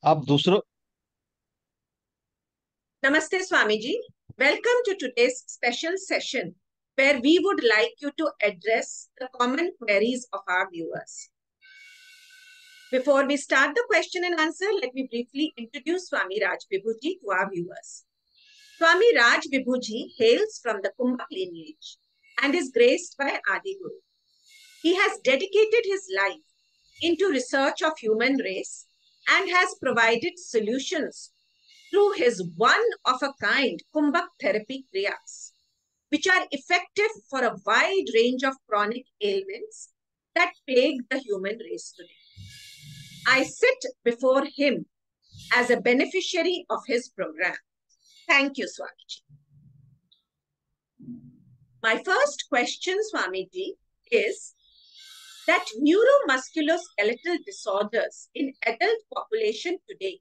आप दूसरों। Namaste, Swamiji. Welcome to today's special session where we would like you to address the common queries of our viewers. Before we start the question and answer, let me briefly introduce Swami Raj Vibhuji to our viewers. Swami Raj Vibhuji hails from the Kumbh lineage and is graced by Adi Guru. He has dedicated his life into research of human race and has provided solutions through his one-of-a-kind Kumbhak therapy kriyas, which are effective for a wide range of chronic ailments that plague the human race today. I sit before him as a beneficiary of his program. Thank you, Swamiji. My first question, Swamiji, is that neuromusculoskeletal disorders in adult population today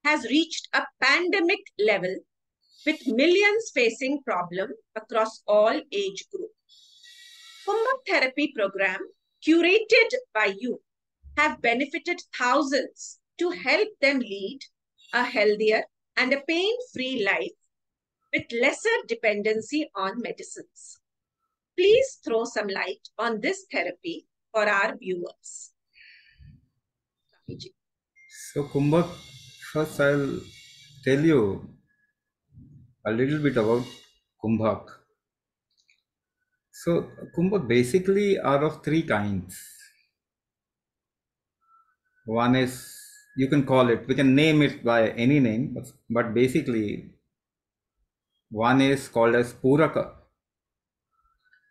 has reached a pandemic level with millions facing problem across all age groups. Kumbhak therapy program curated by you have benefited thousands to help them lead a healthier and a pain-free life with lesser dependency on medicines. Please throw some light on this therapy for our viewers. So, Kumbhak, first I'll tell you a little bit about Kumbhak. So, Kumbhak basically are of three kinds. One is, you can call it, we can name it by any name, but basically, one is called as Puraka,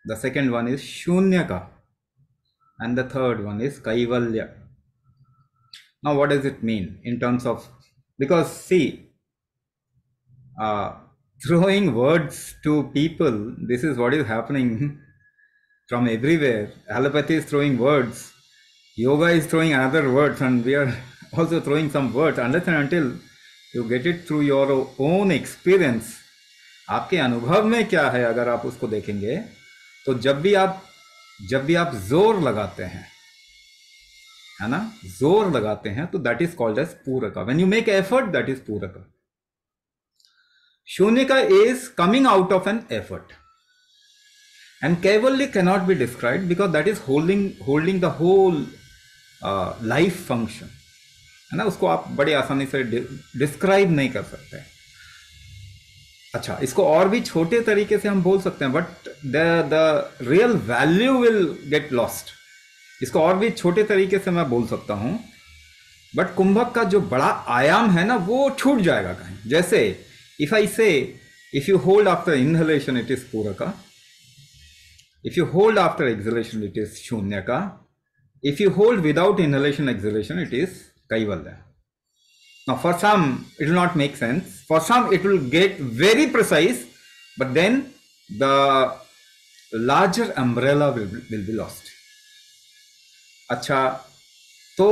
the second one is Shunyaka, and the third one is Kaivalya. Now, what does it mean in terms of, because see, throwing words to people, this is what is happening from everywhere. Allopathy is throwing words, yoga is throwing another words, and we are also throwing some words. Unless and until you get it through your own experience, आपके अनुभव में क्या है, अगर आप उसको देखेंगे तो जब भी आप जोर लगाते हैं, है ना, जोर लगाते हैं, तो that is called as puraka. When you make effort, that is puraka. Shunyaka is coming out of an effort. And Kaivalya cannot be described because that is holding the whole life function. है ना, उसको आप बड़ी आसानी से डिस्क्राइब नहीं कर सकते. अच्छा, इसको और भी छोटे तरीके से हम बोल सकते हैं, but the real value will get lost. इसको और भी छोटे तरीके से मैं बोल सकता हूं, बट कुंभक का जो बड़ा आयाम है ना, वो छूट जाएगा कहीं. जैसे if I say, if you hold after inhalation, it is Puraka. If you hold after exhalation, it is Shunyaka. If you hold without inhalation, exhalation, it is Kaivalya. Now, for some, it will not make sense. For some, it will get very precise, but then the larger umbrella will be lost. अच्छा, तो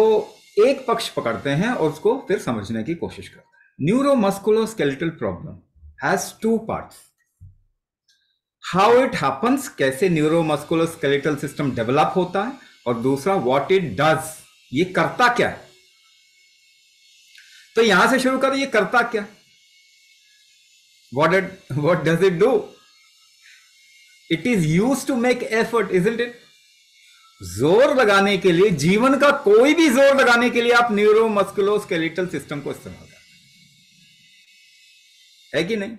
एक पक्ष पकड़ते हैं और उसको फिर समझने की कोशिश करते हैं. Neuromusculoskeletal problem has two parts. How it happens, कैसे न्यूरोमस्कुलोस्केलेटल सिस्टम डेवलप होता है, और दूसरा what it does, ये करता क्या है. तो यहां से शुरू करें, ये करता क्या, what does it do? It is used to make effort, isn't it? जोर लगाने के लिए, जीवन का कोई भी जोर लगाने के लिए आप न्यूरोमस्कुलोस्केलेटल सिस्टम को इस्तेमाल करें, है कि नहीं.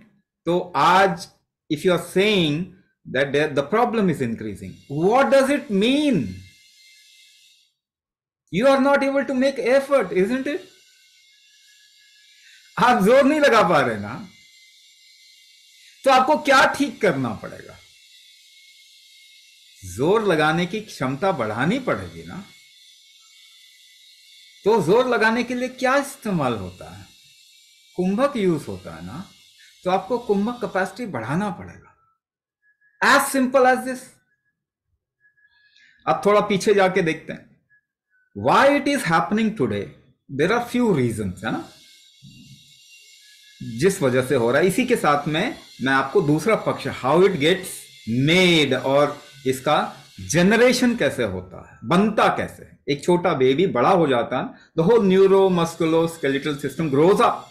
तो आज if you are saying that the problem is increasing, what does it mean? You are not able to make effort, isn't it? आप जोर नहीं लगा पा रहे ना, तो आपको क्या ठीक करना पड़ेगा? जोर लगाने की क्षमता बढ़ानी पड़ेगी ना. तो जोर लगाने के लिए क्या इस्तेमाल होता है? कुंभक यूज होता है ना, तो आपको कुंभक कैपेसिटी बढ़ाना पड़ेगा. As simple as this. अब थोड़ा पीछे जाके देखते हैं, why it is happening today. There are few reasons, है ना, जिस वजह से हो रहा है. इसी के साथ में मैं आपको दूसरा पक्ष, हाउ इट गेट्स मेड, और इसका जनरेशन कैसे होता है, बनता कैसे है। एक छोटा बेबी बड़ा हो जाता है, the whole neuro musculo skeletal system grows up.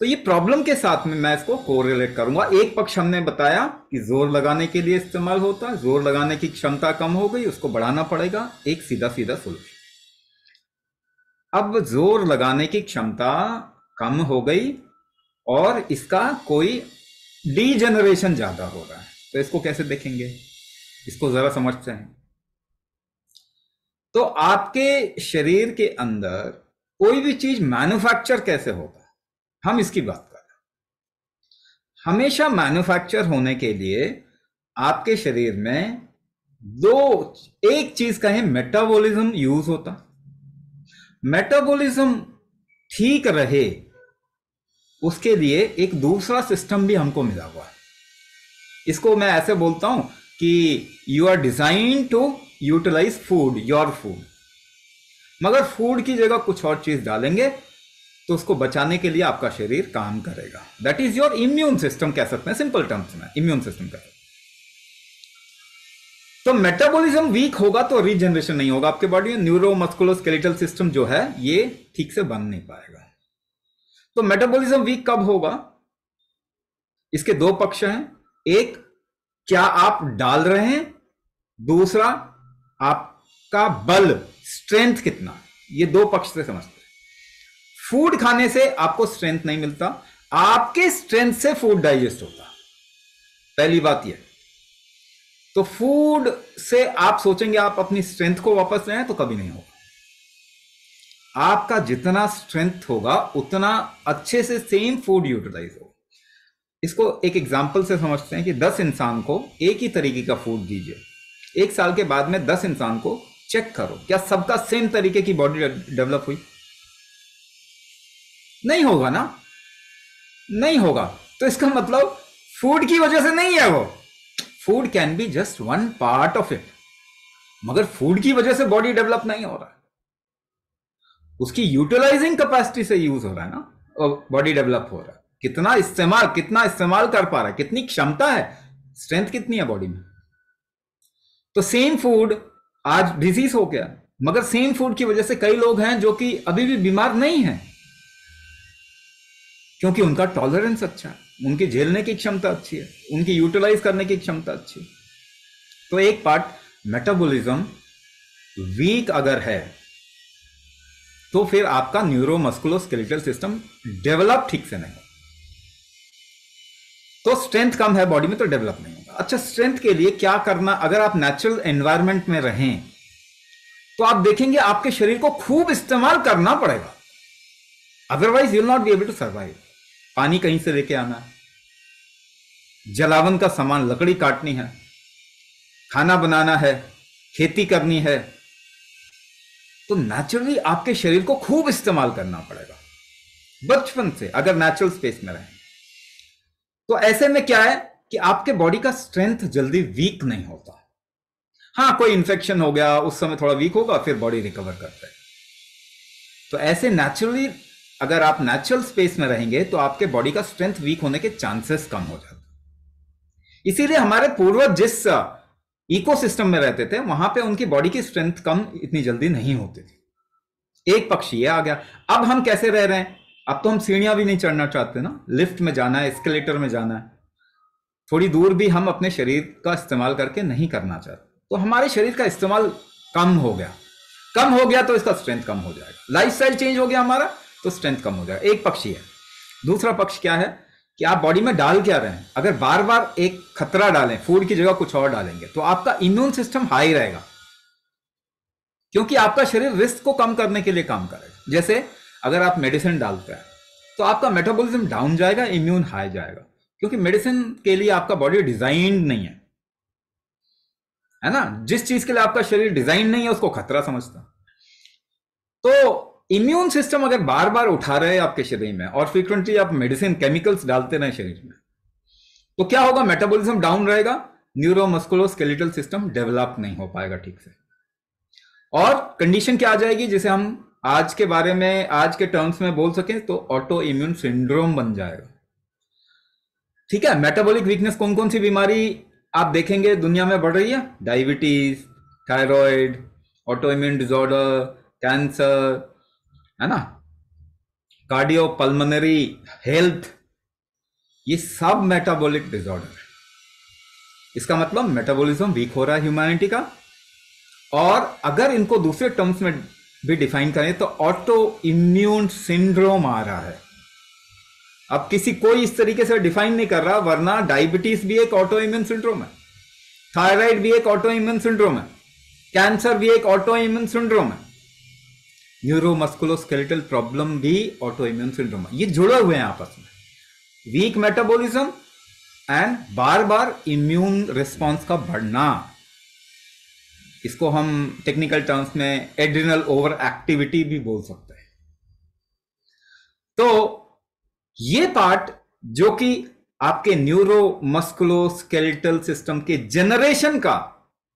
तो ये प्रॉब्लम के साथ में मैं इसको कोरिलेट करूंगा। एक पक्ष हमने बताया कि जोर लगाने के लिए इस्तेमाल होता है, जोर लगाने की क्षमता कम हो गई, उसको बढ़ाना पड़ेगा, एक सीधा सीधा सोल्यूशन। अब जोर लगाने की क्षमता कम हो गई और इसका कोई डीजेनरेशन ज्यादा हो रहा है, तो इसको कैसे देखेंगे, इसको जरा समझते हैं। तो आपके शरीर के अंदर कोई भी चीज मैन्युफैक्चर कैसे होता है, हम इसकी बात कर रहे हैं। हमेशा मैन्युफैक्चर होने के लिए आपके शरीर में एक चीज का है मेटाबॉलिज्म यूज होता। मेटाबॉलिज्म ठीक रहे उसके लिए एक दूसरा सिस्टम भी हमको मिला हुआ है। इसको मैं ऐसे बोलता हूं कि you are design to utilize food, your food, मगर फूड की जगह कुछ और चीज डालेंगे तो उसको बचाने के लिए आपका शरीर काम करेगा। That is your immune system, कह सकते हैं सिंपल टर्म्स में, इम्यून सिस्टम कह सकते हैं। तो मेटाबॉलिज्म वीक होगा तो रीजनरेशन नहीं होगा आपके बॉडी में, न्यूरो मस्कुलोस्केलेटल सिस्टम जो है ये ठीक से बन नहीं पाएगा। तो मेटाबॉलिज्म वीक कब होगा, इसके दो पक्ष हैं। एक, क्या आप डाल रहे हैं, दूसरा आपका बल, स्ट्रेंथ कितना, ये दो पक्ष से समझते हैं। फूड खाने से आपको स्ट्रेंथ नहीं मिलता, आपके स्ट्रेंथ से फूड डाइजेस्ट होता, पहली बात यह। तो फूड से आप सोचेंगे आप अपनी स्ट्रेंथ को वापस लें, तो कभी नहीं होगा। आपका जितना स्ट्रेंथ होगा उतना अच्छे से सेम फूड यूटिलाइज होगा। इसको एक एग्जांपल से समझते हैं कि 10 इंसान को एक ही तरीके का फूड दीजिए, 1 साल के बाद में 10 इंसान को चेक करो, क्या सबका सेम तरीके की बॉडी डेवलप हुई? नहीं होगा ना, नहीं होगा। तो इसका मतलब फूड की वजह से नहीं है वो, food can be just one part of it, मगर फूड की वजह से बॉडी डेवलप नहीं हो रहा है, उसकी यूटिलाइजिंग कैपेसिटी से यूज हो रहा है ना, और बॉडी डेवलप हो रहा है। कितना इस्तेमाल कर पा रहा है, कितनी क्षमता है, स्ट्रेंथ कितनी है बॉडी में। तो सेम फूड आज डिजीज हो गया, मगर सेम फूड की वजह से कई लोग हैं जो कि अभी भी बीमार नहीं हैं, क्योंकि उनका टॉलरेंस अच्छा है, उनकी झेलने की क्षमता अच्छी है, उनकी यूटिलाइज करने की क्षमता अच्छी है। तो एक पार्ट मेटाबॉलिज्म वीक अगर है तो फिर आपका न्यूरोमस्कुलोस्केलेटल सिस्टम डेवलप ठीक से नहीं होगा। तो स्ट्रेंथ कम है बॉडी में तो डेवलप नहीं होगा। अच्छा, स्ट्रेंथ के लिए क्या करना, अगर आप नेचुरल एनवायरनमेंट में रहें तो आप देखेंगे आपके शरीर को खूब इस्तेमाल करना पड़ेगा, otherwise you will not be able to survive. पानी कहीं से लेके आना है, जलावन का सामान, लकड़ी काटनी है, खाना बनाना है, खेती करनी है, तो नेचुरली आपके शरीर को खूब इस्तेमाल करना पड़ेगा बचपन से, अगर नेचुरल स्पेस में रहें। तो ऐसे में क्या है कि आपके बॉडी का स्ट्रेंथ जल्दी वीक नहीं होता। हां, कोई इंफेक्शन हो गया उस समय थोड़ा वीक होगा, फिर बॉडी रिकवर करता है। तो ऐसे नेचुरली अगर आप नेचुरल स्पेस में रहेंगे तो आपके बॉडी का स्ट्रेंथ वीक होने के चांसेस कम हो जाते हैं। इसीलिए हमारे पूर्वज जिस इकोसिस्टम में रहते थे वहां पे उनकी बॉडी की स्ट्रेंथ कम इतनी जल्दी नहीं होती थी। एक पक्ष ये आ गया। अब हम कैसे रह रहे हैं, अब तो हम सीढ़ियां भी नहीं चढ़ना चाहते ना, लिफ्ट में जाना है, एस्केलेटर में जाना है, थोड़ी दूर भी हम अपने शरीर का इस्तेमाल करके नहीं करना चाहते। तो हमारे शरीर का इस्तेमाल कम हो गया तो इसका स्ट्रेंथ कम हो जाएगा। लाइफस्टाइल चेंज हो गया हमारा तो स्ट्रेंथ कम हो जाएगा। एक पक्ष है। दूसरा पक्ष क्या है कि आप बॉडी में डाल क्या रहे हैं। अगर बार बार एक खतरा डालें, फूड की जगह कुछ और डालेंगे, तो आपका इम्यून सिस्टम हाई रहेगा, क्योंकि आपका शरीर रिस्क को कम करने के लिए काम करेगा। जैसे अगर आप मेडिसिन डालते हैं तो आपका मेटाबॉलिज्म डाउन जाएगा, इम्यून हाई जाएगा, क्योंकि मेडिसिन के लिए आपका बॉडी डिजाइन नहीं है ना। जिस चीज के लिए आपका शरीर डिजाइन नहीं है उसको खतरा समझता। तो इम्यून सिस्टम अगर बार बार उठा रहे हैं आपके शरीर में और फ्रीक्वेंटली आप मेडिसिन केमिकल्स डालते रहे शरीर में, तो क्या होगा, मेटाबॉलिज्म डाउन रहेगा, न्यूरोमस्कुलोस्केलेटल सिस्टम डेवलप नहीं हो पाएगा ठीक से। और कंडीशन क्या आ जाएगी, जिसे हम आज के बारे में, आज के टर्म्स में बोल सकें तो ऑटो इम्यून सिंड्रोम बन जाएगा। ठीक है। मेटाबॉलिक वीकनेस कौन कौन सी बीमारी आप देखेंगे दुनिया में बढ़ रही है, diabetes, thyroid, autoimmune disorder, cancer, है ना, कार्डियो पल्मोनरी हेल्थ, ये सब मेटाबॉलिक डिसऑर्डर है। इसका मतलब मेटाबॉलिज्म वीक हो रहा है ह्यूमैनिटी का। और अगर इनको दूसरे टर्म्स में भी डिफाइन करें तो ऑटो इम्यून सिंड्रोम आ रहा है। अब किसी कोई इस तरीके से डिफाइन नहीं कर रहा, वरना डायबिटीज भी एक ऑटो इम्यून सिंड्रोम है, थायराइड भी एक ऑटो इम्यून सिंड्रोम है, कैंसर भी एक ऑटो इम्यून सिंड्रोम है, न्यूरोमस्कुलोस्केलेटल प्रॉब्लम भी ऑटो इम्यून सिंड्रोम है। ये जुड़े हुए हैं आपस में, वीक मेटाबॉलिज्म एंड बार बार इम्यून रिस्पॉन्स का बढ़ना। इसको हम टेक्निकल टर्म्स में एड्रिनल ओवर एक्टिविटी भी बोल सकते हैं। तो ये पार्ट जो कि आपके न्यूरो मस्कुलोस्केलेटल सिस्टम के जनरेशन का,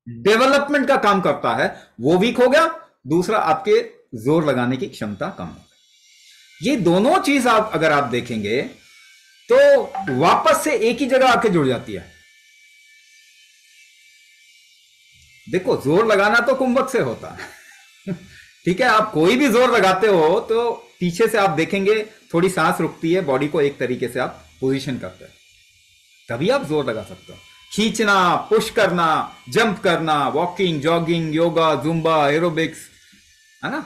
डेवलपमेंट का काम करता है, वो वीक हो गया। दूसरा, आपके जोर लगाने की क्षमता कम हो गई। ये दोनों चीज आप अगर आप देखेंगे तो वापस से एक ही जगह आके जुड़ जाती है। देखो, जोर लगाना तो कुंभक से होता है ठीक है, आप कोई भी जोर लगाते हो तो पीछे से आप देखेंगे थोड़ी सांस रुकती है, बॉडी को एक तरीके से आप पोजीशन करते हैं, तभी आप जोर लगा सकते हो। खींचना, पुश करना, जंप करना, walking, jogging, yoga, Zumba, aerobics, है ना,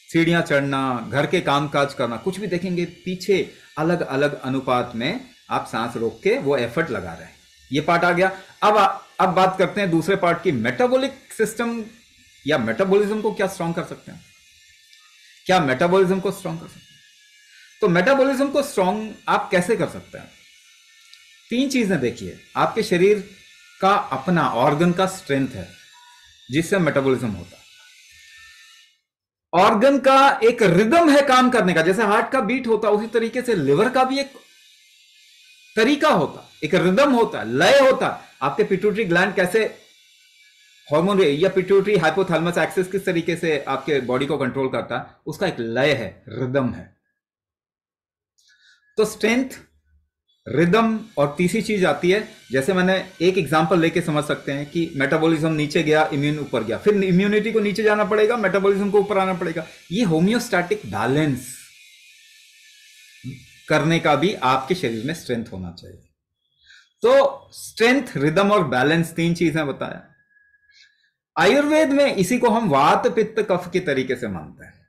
सीढ़ियां चढ़ना, घर के कामकाज करना, कुछ भी देखेंगे पीछे अलग अलग अनुपात में आप सांस रोक के वो एफर्ट लगा रहे हैं। ये पार्ट आ गया। अब बात करते हैं दूसरे पार्ट की, मेटाबॉलिक सिस्टम या मेटाबॉलिज्म को क्या स्ट्रांग कर सकते हैं, क्या मेटाबॉलिज्म को स्ट्रांग कर सकते हैं। तो मेटाबॉलिज्म को स्ट्रांग आप कैसे कर सकते हैं? 3 चीजें देखिए। आपके शरीर का अपना ऑर्गन का स्ट्रेंथ है जिससे मेटाबॉलिज्म होता है। ऑर्गन का एक रिदम है काम करने का, जैसे हार्ट का बीट होता है उसी तरीके से लिवर का भी एक तरीका होता, एक रिदम होता, लय होता। आपके पिट्यूटरी ग्लैंड कैसे हार्मोन या पिट्यूटरी हाइपोथैलेमस एक्सिस किस तरीके से आपके बॉडी को कंट्रोल करता है, उसका एक लय है, रिदम है। तो स्ट्रेंथ, रिदम, और तीसरी चीज आती है, जैसे मैंने एक एग्जांपल लेके समझ सकते हैं कि मेटाबॉलिज्म नीचे गया, इम्यून ऊपर गया, फिर इम्यूनिटी को नीचे जाना पड़ेगा, मेटाबॉलिज्म को ऊपर आना पड़ेगा। ये होम्योस्टैटिक बैलेंस करने का भी आपके शरीर में स्ट्रेंथ होना चाहिए। तो स्ट्रेंथ, रिदम और बैलेंस 3 चीजें बताया। आयुर्वेद में इसी को हम वात पित्त कफ के तरीके से मानते हैं।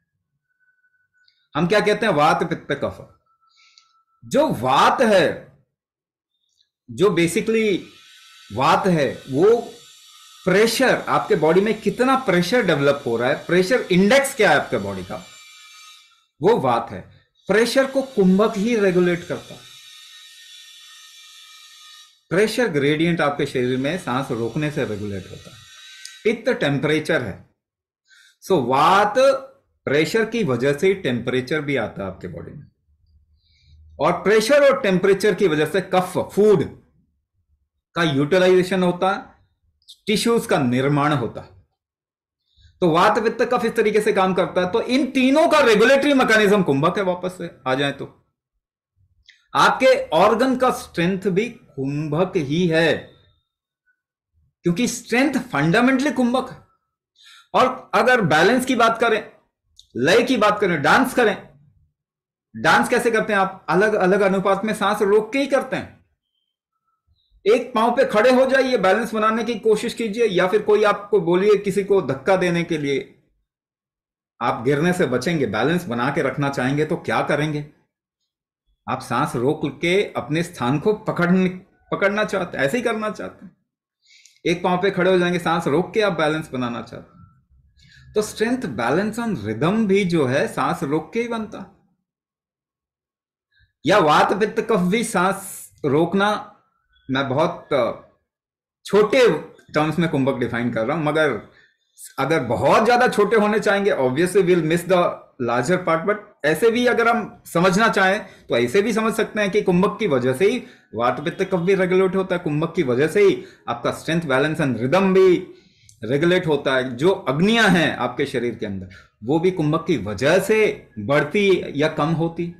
हम क्या कहते हैं? वात पित्त कफ। जो वात है, जो बेसिकली वात है, वो प्रेशर, आपके बॉडी में कितना प्रेशर डेवलप हो रहा है, प्रेशर इंडेक्स क्या है आपके बॉडी का, वो वात है। प्रेशर को कुंभक ही रेगुलेट करता है। प्रेशर ग्रेडियंट आपके शरीर में सांस रोकने से रेगुलेट होता है। पित्त टेम्परेचर है। सो वात प्रेशर की वजह से टेम्परेचर भी आता है आपके बॉडी में, और प्रेशर और टेम्परेचर की वजह से कफ, फूड का यूटिलाइजेशन होता है, टिश्यूज का निर्माण होता है। तो वात पित्त कफ इस तरीके से काम करता है। तो इन तीनों का रेगुलेटरी मैकेनिज्म कुंभक है। वापस से आ जाए तो आपके ऑर्गन का स्ट्रेंथ भी कुंभक ही है, क्योंकि स्ट्रेंथ फंडामेंटली कुंभक है। और अगर बैलेंस की बात करें, लय की बात करें, डांस करें, डांस कैसे करते हैं आप? अलग अलग अनुपात में सांस रोक के ही करते हैं। एक पांव पे खड़े हो जाइए, बैलेंस बनाने की कोशिश कीजिए, या फिर कोई आपको बोलिए किसी को धक्का देने के लिए, आप गिरने से बचेंगे। बैलेंस बना के रखना चाहेंगे तो क्या करेंगे? आप सांस रोक के अपने स्थान को पकड़ना चाहते हैं, ऐसे ही करना चाहते हैं। एक पांव पे खड़े हो जाएंगे, सांस रोक के आप बैलेंस बनाना चाहते हैं। तो स्ट्रेंथ, बैलेंस और रिदम भी जो है सांस रोक के ही बनता। या वात पित्त कफ भी सांस रोकना, मैं बहुत छोटे टर्म्स में कुंभक डिफाइन कर रहा हूं, मगर अगर बहुत ज्यादा छोटे होने चाहेंगे, obviously will miss the larger part. But ऐसे भी अगर हम समझना चाहें तो ऐसे भी समझ सकते हैं कि कुंभक की वजह से ही वात पित्त कफ भी रेगुलेट होता है। कुंभक की वजह से ही आपका स्ट्रेंथ, बैलेंस एंड रिदम भी रेगुलेट होता है। जो अग्नियां हैं आपके शरीर के अंदर, वो भी कुंभक की वजह से बढ़ती या कम होती।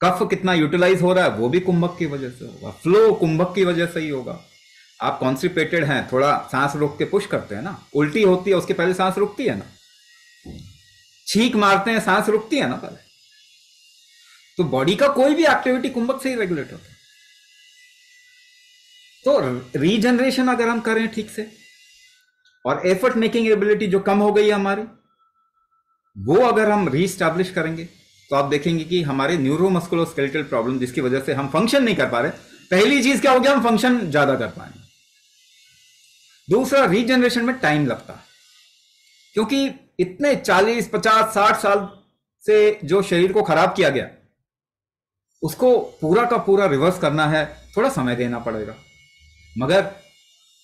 कफ कितना यूटिलाइज हो रहा है वो भी कुंभक की वजह से होगा, फ्लो कुंभक की वजह से ही होगा। आप कॉन्स्टिपेटेड हैं, थोड़ा सांस रोक के पुश करते हैं ना, उल्टी होती है उसके पहले सांस रुकती है ना, छींक मारते हैं सांस रुकती है ना पहले। तो बॉडी का कोई भी एक्टिविटी कुंभक से ही रेगुलेट होता है। तो रीजनरेशन अगर हम करें ठीक से, और एफर्ट मेकिंग एबिलिटी जो कम हो गई है हमारी, वो अगर हम रीस्टैब्लिश करेंगे तो आप देखेंगे कि हमारे न्यूरोमस्कुलोस्केलेटल प्रॉब्लम जिसकी वजह से हम फंक्शन नहीं कर पा रहे, पहली चीज क्या हो गया, हम फंक्शन ज्यादा कर पाएंगे। दूसरा, रीजनरेशन में टाइम लगता है, क्योंकि इतने 40, 50, 60 साल से जो शरीर को खराब किया गया उसको पूरा का पूरा रिवर्स करना है, थोड़ा समय देना पड़ेगा, मगर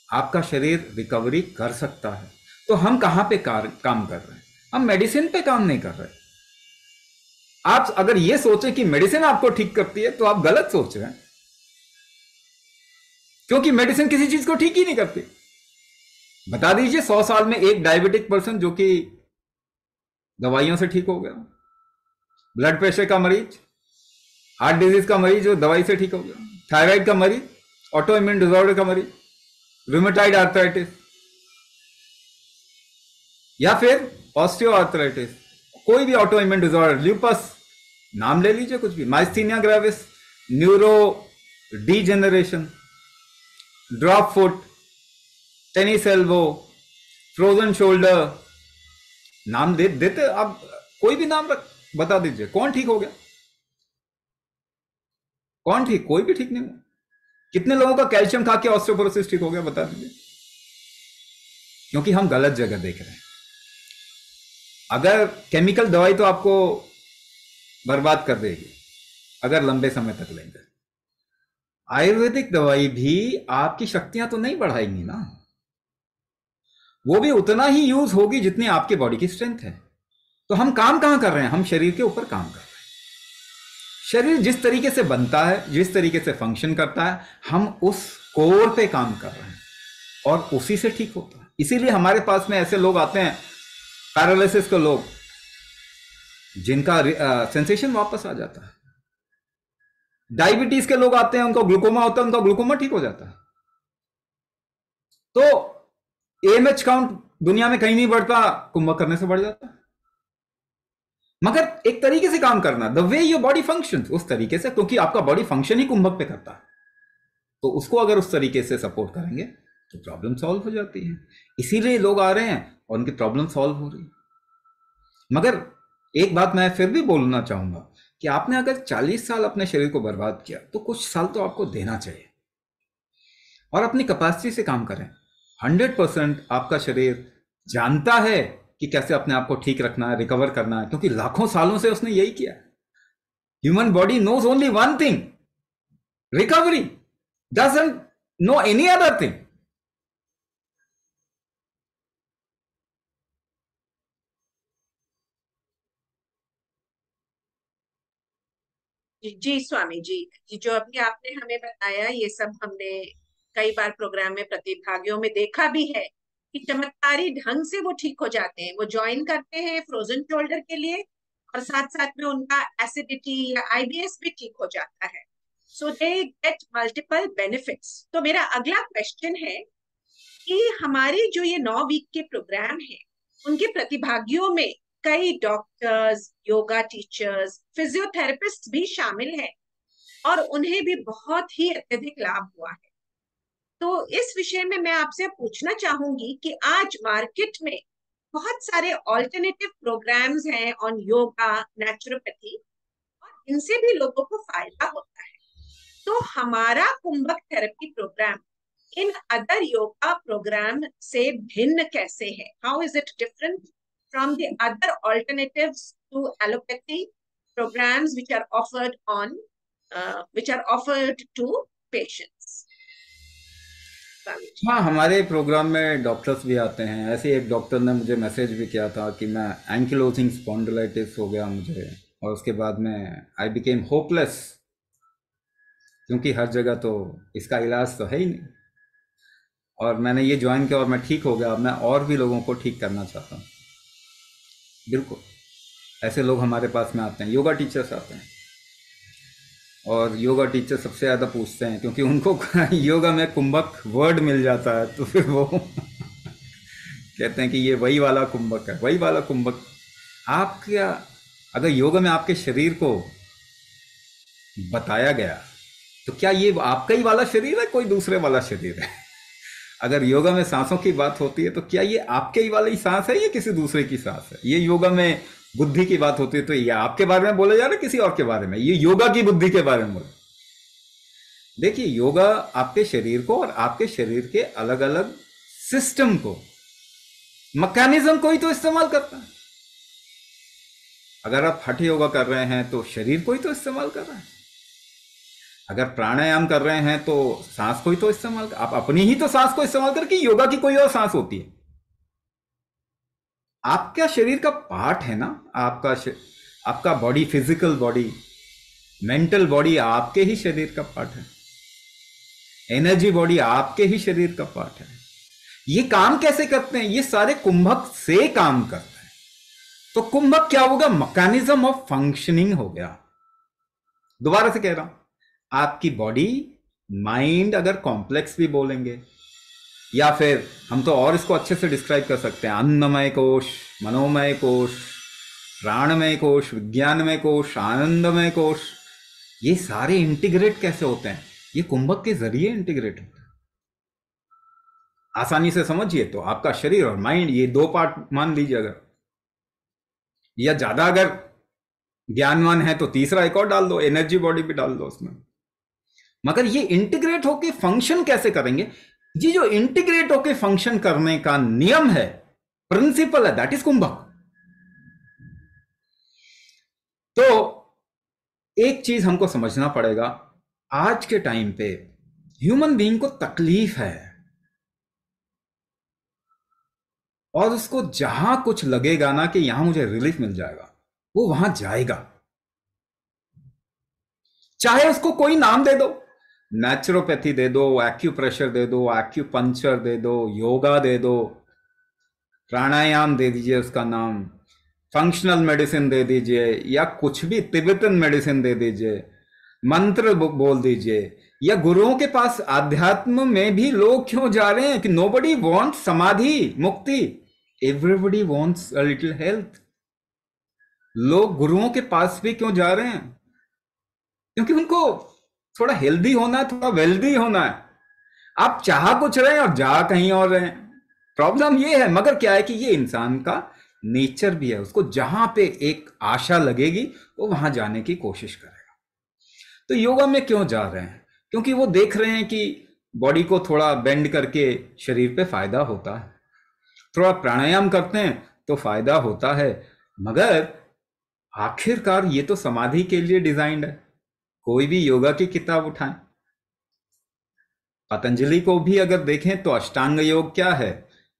आपका शरीर रिकवरी कर सकता है। तो हम कहां पे काम कर रहे हैं, हम मेडिसिन पे काम नहीं कर रहे। आप अगर ये सोचें कि मेडिसिन आपको ठीक करती है तो आप गलत सोच रहे हैं, क्योंकि मेडिसिन किसी चीज को ठीक ही नहीं करती। बता दीजिए 100 साल में एक डायबिटिक पर्सन जो कि दवाइयों से ठीक हो गया, ब्लड प्रेशर का मरीज, हार्ट डिजीज का मरीज जो दवाई से ठीक हो गया, थायराइड का मरीज, ऑटो इम्यून डिसऑर्डर का मरीज, रूमेटाइड आर्थराइटिस, या फिर ऑस्टियो आर्थराइटिस, कोई भी ऑटो इम्यून डिसऑर्डर, ल्यूपस, नाम ले लीजिए कुछ भी, myasthenia gravis, neuro degeneration, drop foot, tennis elbow, frozen shoulder, नाम देते आप, कोई भी नाम बता दीजिए, कौन ठीक हो गया, कौन ठीक, कोई भी ठीक नहीं हुआ। कितने लोगों का कैल्शियम खा के ऑस्टियोपोरोसिस ठीक हो गया, बता दीजिए। क्योंकि हम गलत जगह देख रहे हैं। अगर केमिकल दवाई तो आपको बर्बाद कर देगी अगर लंबे समय तक लेंगे, आयुर्वेदिक दवाई भी आपकी शक्तियां तो नहीं बढ़ाएंगी ना, वो भी उतना ही यूज होगी जितनी आपकी बॉडी की स्ट्रेंथ है। तो हम काम कहां कर रहे हैं, हम शरीर के ऊपर काम कर रहे हैं। शरीर जिस तरीके से बनता है, जिस तरीके से फंक्शन करता है, हम उस कोर पे काम कर रहे हैं और उसी से ठीक होता है। इसीलिए हमारे पास में ऐसे लोग आते हैं, पैरालिसिस के लोग, जिनका सेंसेशन वापस आ जाता है। डायबिटीज के लोग आते हैं, उनको ग्लूकोमा होता है, उनका ग्लूकोमा ठीक हो जाता है। तो एएमएच काउंट दुनिया में कहीं नहीं बढ़ता, कुंभक करने से बढ़ जाता है। मगर एक तरीके से काम करना, the way your body function, उस तरीके से, क्योंकि आपका बॉडी फंक्शन ही कुंभक पे करता है। तो उसको अगर उस तरीके से सपोर्ट करेंगे तो प्रॉब्लम सॉल्व हो जाती है। इसीलिए लोग आ रहे हैं और उनकी प्रॉब्लम सॉल्व हो रही है। मगर एक बात मैं फिर भी बोलना चाहूंगा कि आपने अगर 40 साल अपने शरीर को बर्बाद किया तो कुछ साल तो आपको देना चाहिए और अपनी कैपेसिटी से काम करें। 100% आपका शरीर जानता है कि कैसे अपने आप को ठीक रखना है, रिकवर करना है, क्योंकि लाखों सालों से उसने यही किया। Human body knows only one thing, recovery, doesn't know any other thing. जी स्वामी जी, ये जो अभी आपने हमें बताया, ये सब हमने कई बार प्रोग्राम में प्रतिभागियों में देखा भी है कि चमत्कारी ढंग से वो ठीक हो जाते हैं। वो ज्वाइन करते हैं फ्रोजन शोल्डर के लिए और साथ साथ में उनका एसिडिटी या आईबीएस भी ठीक हो जाता है। सो दे गेट मल्टीपल बेनिफिट्स। तो मेरा अगला क्वेश्चन है कि हमारे जो ये 9 वीक के प्रोग्राम है, उनके प्रतिभागियों में कई डॉक्टर्स, योगा टीचर्स, फिजियोथेरेपिस्ट भी शामिल हैं और उन्हें भी बहुत ही अत्यधिक लाभ हुआ है। तो इस विषय में मैं आपसे पूछना चाहूंगी कि आज मार्केट में बहुत सारे ऑल्टरनेटिव प्रोग्राम्स हैं ऑन योगा, नेचुरोपैथी, और इनसे भी लोगों को फायदा होता है। तो हमारा कुंभक थेरेपी प्रोग्राम इन अदर योगा प्रोग्राम से भिन्न कैसे है? How is it different from the other alternatives to allopathy programs which are offered on which are offered to patients? हाँ, हमारे प्रोग्राम में डॉक्टर्स भी आते हैं। ऐसे एक डॉक्टर ने मुझे मैसेज भी किया था कि मैं एंकिलोजिंग स्पॉन्डिलाइटिस हो गया मुझे, और उसके बाद में आई बिकेम होपलेस, क्योंकि हर जगह तो इसका इलाज तो है ही नहीं, और मैंने ये ज्वाइन किया और मैं ठीक हो गया। अब मैं और भी लोगों को ठीक करना चाहता हूँ। बिल्कुल ऐसे लोग हमारे पास में आते हैं, योगा टीचर्स आते हैं। और योगा टीचर सबसे ज़्यादा पूछते हैं, क्योंकि उनको योगा में कुंभक वर्ड मिल जाता है, तो फिर वो कहते हैं कि ये वही वाला कुंभक है, वही वाला कुंभक। आप क्या, अगर योगा में आपके शरीर को बताया गया तो क्या ये आपका ही वाला शरीर है, कोई दूसरे वाला शरीर है? अगर योगा में सांसों की बात होती है तो क्या ये आपके ही वाली सांस है या किसी दूसरे की सांस है? ये योगा में बुद्धि की बात होती है तो ये आपके बारे में बोला जा रहा है किसी और के बारे में? ये योगा की बुद्धि के बारे में बोला। देखिए, योगा आपके शरीर को और आपके शरीर के अलग अलग सिस्टम को, मैकेनिज्म को ही तो इस्तेमाल करता है। अगर आप हठ योगा कर रहे हैं तो शरीर को ही तो इस्तेमाल कर रहे हैं। अगर प्राणायाम कर रहे हैं तो सांस को ही तो इस्तेमाल कर, आप अपनी ही तो सांस को इस्तेमाल करके, योगा की कोई और सांस होती है? आपका शरीर का पार्ट है ना, आपका body, physical body, mental body आपके ही शरीर का पार्ट है, एनर्जी बॉडी आपके ही शरीर का पार्ट है। ये काम कैसे करते हैं? ये सारे कुंभक से काम करते हैं। तो कुंभक क्या होगा? मैकेनिज्म ऑफ फंक्शनिंग हो गया। दोबारा से कह रहा हूं, आपकी बॉडी, माइंड, अगर कॉम्प्लेक्स भी बोलेंगे, या फिर हम तो और इसको अच्छे से डिस्क्राइब कर सकते हैं, अन्नमय कोश, मनोमय कोश, प्राणमय कोश, विज्ञानमय कोश, आनंदमय कोश, ये सारे इंटीग्रेट कैसे होते हैं? ये कुंभक के जरिए इंटीग्रेट होते हैं। आसानी से समझिए तो आपका शरीर और माइंड, ये दो पार्ट मान लीजिए अगर, या ज्यादा अगर ज्ञानवान है तो तीसरा एक और डाल दो, एनर्जी बॉडी भी डाल दो उसमें। मगर ये इंटीग्रेट होके फंक्शन कैसे करेंगे? ये जो इंटीग्रेट होके फंक्शन करने का नियम है, प्रिंसिपल है, दैट इज कुंभक। तो एक चीज हमको समझना पड़ेगा, आज के टाइम पे ह्यूमन बीइंग को तकलीफ है और उसको जहां कुछ लगेगा ना कि यहां मुझे रिलीफ मिल जाएगा, वो वहां जाएगा। चाहे उसको कोई नाम दे दो, नेचुरोपैथी दे दो, एक्यूप्रेशर दे दो, एक्यूपंक्चर दे दो, योगा दे दो, प्राणायाम दे दीजिए उसका नाम, फंक्शनल मेडिसिन दे दीजिए, या कुछ भी, तिब्बतन मेडिसिन दे दीजिए, मंत्र बोल दीजिए, या गुरुओं के पास आध्यात्म में भी लोग क्यों जा रहे हैं कि नोबडी वांट्स समाधि, मुक्ति, everybody wants a little health. लोग गुरुओं के पास भी क्यों जा रहे हैं? क्योंकि उनको थोड़ा हेल्दी होना है, थोड़ा वेल्दी होना है। आप चाह कुछ रहे हैं और जा कहीं और रहे हैं। प्रॉब्लम ये है, मगर क्या है कि ये इंसान का नेचर भी है, उसको जहां पे एक आशा लगेगी वो वहां जाने की कोशिश करेगा। तो योगा में क्यों जा रहे हैं? क्योंकि वो देख रहे हैं कि बॉडी को थोड़ा बेंड करके शरीर पे फायदा होता है, थोड़ा प्राणायाम करते हैं तो फायदा होता है। मगर आखिरकार ये तो समाधि के लिए डिजाइंड है। कोई भी योगा की किताब उठाएं, पतंजलि को भी अगर देखें तो अष्टांग योग क्या है?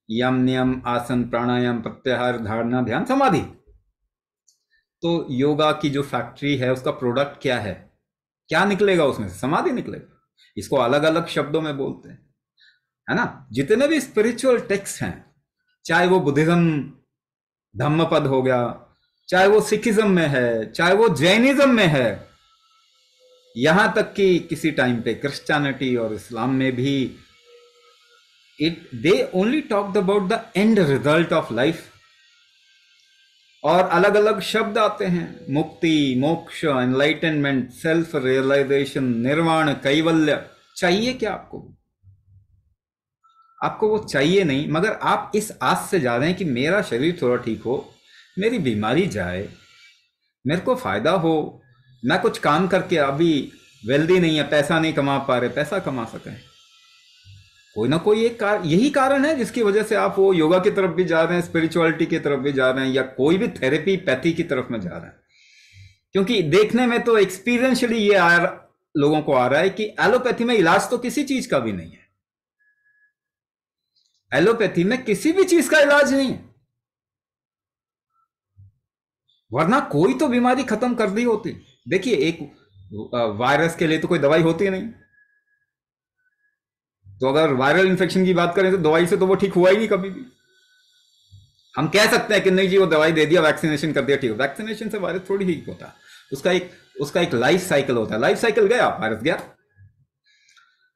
यम, नियम, आसन, प्राणायाम, प्रत्याहार, धारणा, ध्यान, समाधि। तो योगा की जो फैक्ट्री है उसका प्रोडक्ट क्या है? क्या निकलेगा उसमें से? समाधि निकलेगा। इसको अलग अलग शब्दों में बोलते हैं, है ना। जितने भी स्पिरिचुअल टेक्स्ट हैं, चाहे वो बुद्धिज्म धम्मपद हो गया, चाहे वो सिखिज्म में है, चाहे वो जैनिज्म में है, यहां तक कि किसी टाइम पे क्रिश्चियनिटी और इस्लाम में भी, they only talked about the end result of life. और अलग अलग शब्द आते हैं, मुक्ति, मोक्ष, एनलाइटनमेंट, सेल्फ रियलाइजेशन, निर्वाण, कैवल्य। चाहिए क्या आपको? आपको वो चाहिए नहीं, मगर आप इस आस से जा रहे हैं कि मेरा शरीर थोड़ा ठीक हो, मेरी बीमारी जाए, मेरे को फायदा हो, मैं कुछ काम करके, अभी वेल्दी नहीं है, पैसा नहीं कमा पा रहे, पैसा कमा सकें। कोई ना कोई एक यही कारण है जिसकी वजह से आप वो योगा की तरफ भी जा रहे हैं, स्पिरिचुअलिटी की तरफ भी जा रहे हैं, या कोई भी थेरेपी, पैथी की तरफ में जा रहे हैं। क्योंकि देखने में तो एक्सपीरियंशियली ये लोगों को आ रहा है कि एलोपैथी में इलाज तो किसी चीज का भी नहीं है। एलोपैथी में किसी भी चीज का इलाज नहीं है, वरना कोई तो बीमारी खत्म कर दी होती। देखिए, एक वायरस के लिए तो कोई दवाई होती नहीं, तो अगर वायरल इन्फेक्शन की बात करें तो दवाई से तो वो ठीक हुआ ही नहीं कभी भी। हम कह सकते हैं कि नहीं जी वो दवाई दे दिया, वैक्सीनेशन कर दिया, ठीक है। वैक्सीनेशन से वायरस थोड़ी ठीक होता है, उसका एक लाइफ साइकिल होता है। लाइफ साइकिल गया, वायरस गया।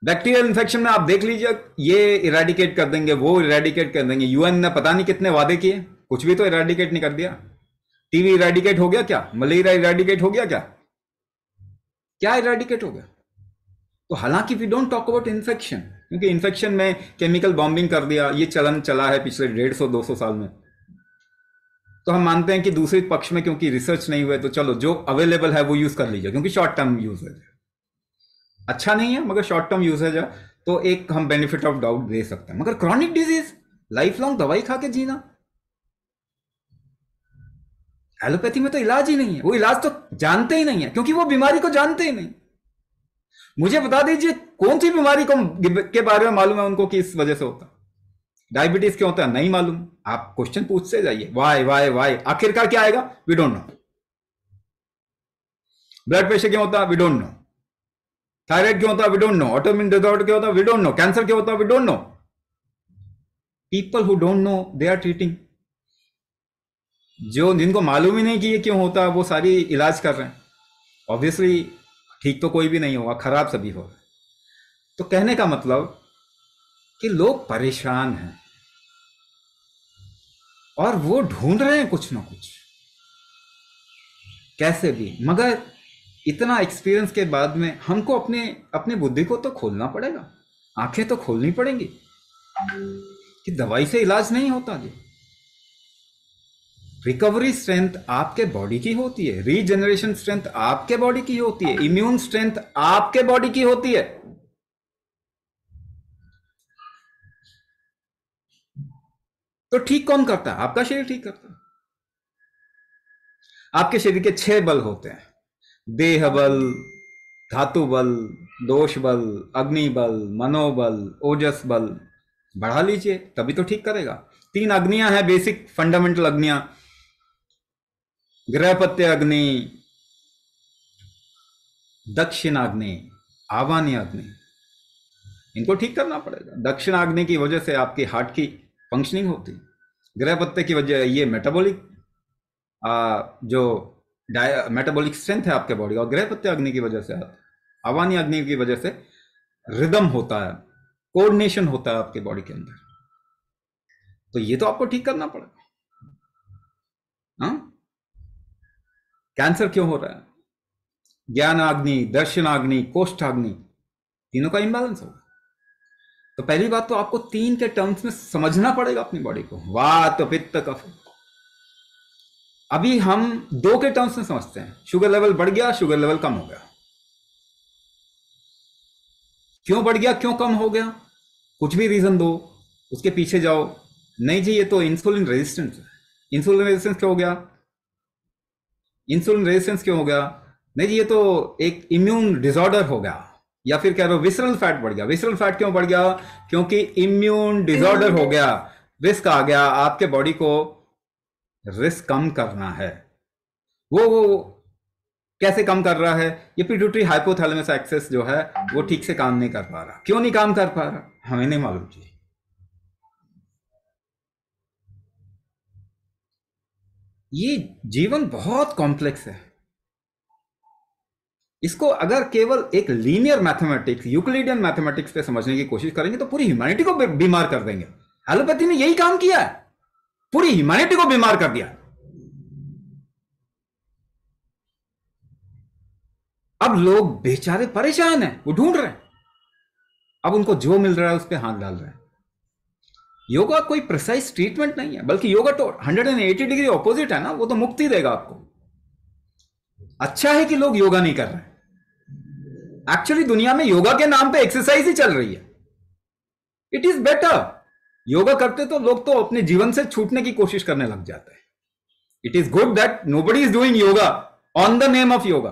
बैक्टीरियल इन्फेक्शन में आप देख लीजिए, ये इरेडिकेट कर देंगे, वो इरेडिकेट कर देंगे। यूएन ने पता नहीं कितने वादे किए, कुछ भी तो इरेडिकेट नहीं कर दिया। टीवी इरेडिकेट हो गया क्या? मलेरिया इरेडिकेट हो गया क्या? क्या इरेडिकेट हो गया? तो हालांकि we don't talk about infection, क्योंकि इन्फेक्शन में केमिकल बॉम्बिंग कर दिया, ये चलन चला है पिछले 150-200 साल में। तो हम मानते हैं कि दूसरे पक्ष में क्योंकि रिसर्च नहीं हुए, तो चलो जो अवेलेबल है वो यूज कर लीजिए, क्योंकि शॉर्ट टर्म यूज है, अच्छा नहीं है मगर शॉर्ट टर्म यूजेज है, तो एक हम बेनिफिट ऑफ डाउट दे सकते हैं। मगर क्रॉनिक डिजीज, लाइफ लॉन्ग दवाई खा के जीना, एलोपैथी में तो इलाज ही नहीं है। वो इलाज तो जानते ही नहीं है, क्योंकि वो बीमारी को जानते ही नहीं। मुझे बता दीजिए कौन सी बीमारी को के बारे में मालूम है उनको कि इस वजह से होता। डायबिटीज क्यों होता है नहीं मालूम, आप क्वेश्चन पूछते जाइए, वाई वाई वाई, आखिरकार क्या आएगा? We don't know. Blood pressure क्यों होता है? We don't no. थायराइड क्यों होता है? We don't know. Autoimmune disorder क्यों होता है? We don't no. कैंसर क्यों होता है? We don't know. People who don't know they are treating. जो जिनको मालूम ही नहीं कि ये क्यों होता है, वो सारी इलाज कर रहे हैं। ऑब्वियसली ठीक तो कोई भी नहीं होगा, खराब सभी होगा। तो कहने का मतलब कि लोग परेशान हैं और वो ढूंढ रहे हैं कुछ ना कुछ, कैसे भी। मगर इतना एक्सपीरियंस के बाद में हमको अपने बुद्धि को तो खोलना पड़ेगा, आंखें तो खोलनी पड़ेंगी कि दवाई से इलाज नहीं होता जी। रिकवरी स्ट्रेंथ आपके बॉडी की होती है, रीजनरेशन स्ट्रेंथ आपके बॉडी की होती है, इम्यून स्ट्रेंथ आपके बॉडी की होती है। तो ठीक कौन करता है? आपका शरीर ठीक करता है। आपके शरीर के 6 बल होते हैं, देह बल, धातु बल, दोष बल, अग्नि बल, मनोबल, ओजस बल। बढ़ा लीजिए तभी तो ठीक करेगा। 3 अग्नियां हैं, बेसिक फंडामेंटल अग्नियां, गृहपत्य अग्नि, दक्षिणाग्नि, आवान्याग्नि। इनको ठीक करना पड़ेगा। दक्षिणाग्नि की वजह से आपकी हार्ट की फंक्शनिंग होती, गृहपत्य की वजह ये मेटाबॉलिक जो मेटाबॉलिक स्ट्रेंथ है आपके बॉडी, और गृहपत्य अग्नि की वजह से, आवानी अग्नि की वजह से रिदम होता है, कोऑर्डिनेशन होता है आपके बॉडी के अंदर। तो ये तो आपको ठीक करना पड़ेगा। हाँ, कैंसर क्यों हो रहा है? ज्ञानाग्नि, दर्शनाग्नि, कोष्ठाग्नि, तीनों का इंबैलेंस होगा। तो पहली बात तो आपको 3 के टर्म्स में समझना पड़ेगा अपनी बॉडी को, वात पित्त कफ। अभी हम 2 के टर्म्स में समझते हैं, शुगर लेवल बढ़ गया, शुगर लेवल कम हो गया। क्यों बढ़ गया, क्यों कम हो गया? कुछ भी रीजन दो, उसके पीछे जाओ। नहीं जी, ये तो इंसुलिन रेजिस्टेंस है। इंसुलिन रेजिस्टेंस क्यों हो गया? इंसुलिन रेजिस्टेंस क्यों हो गया? नहीं जी, ये तो एक इम्यून डिसऑर्डर हो गया। या फिर कह रहे हो विसरल फैट बढ़ गया। विसरल फैट क्यों बढ़ गया? क्योंकि इम्यून डिसऑर्डर हो गया, रिस्क आ गया, आपके बॉडी को रिस्क कम करना है। वो कैसे कम कर रहा है? ये पिट्यूटरी हाइपोथैलेमस एक्सेस जो है वो ठीक से काम नहीं कर पा रहा। क्यों नहीं काम कर पा रहा? हमें नहीं मालूम जी। ये जीवन बहुत कॉम्प्लेक्स है। इसको अगर केवल एक लीनियर मैथमेटिक्स, यूक्लिडियन मैथमेटिक्स पे समझने की कोशिश करेंगे तो पूरी ह्यूमैनिटी को बीमार कर देंगे। एलोपैथी ने यही काम किया है, पूरी ह्यूमैनिटी को बीमार कर दिया। अब लोग बेचारे परेशान हैं, वो ढूंढ रहे हैं। अब उनको जो मिल रहा है उस पर हाथ डाल रहे हैं। योगा कोई प्रिसाइज ट्रीटमेंट नहीं है, बल्कि योगा तो 180 डिग्री ऑपोजिट है ना। वो तो मुक्ति देगा आपको। अच्छा है कि लोग योगा नहीं कर रहे हैं। एक्चुअली दुनिया में योगा के नाम पे एक्सरसाइज ही चल रही है। It is better. योगा करते तो लोग तो अपने जीवन से छूटने की कोशिश करने लग जाते हैं। It is good that nobody is doing yoga on the name of yoga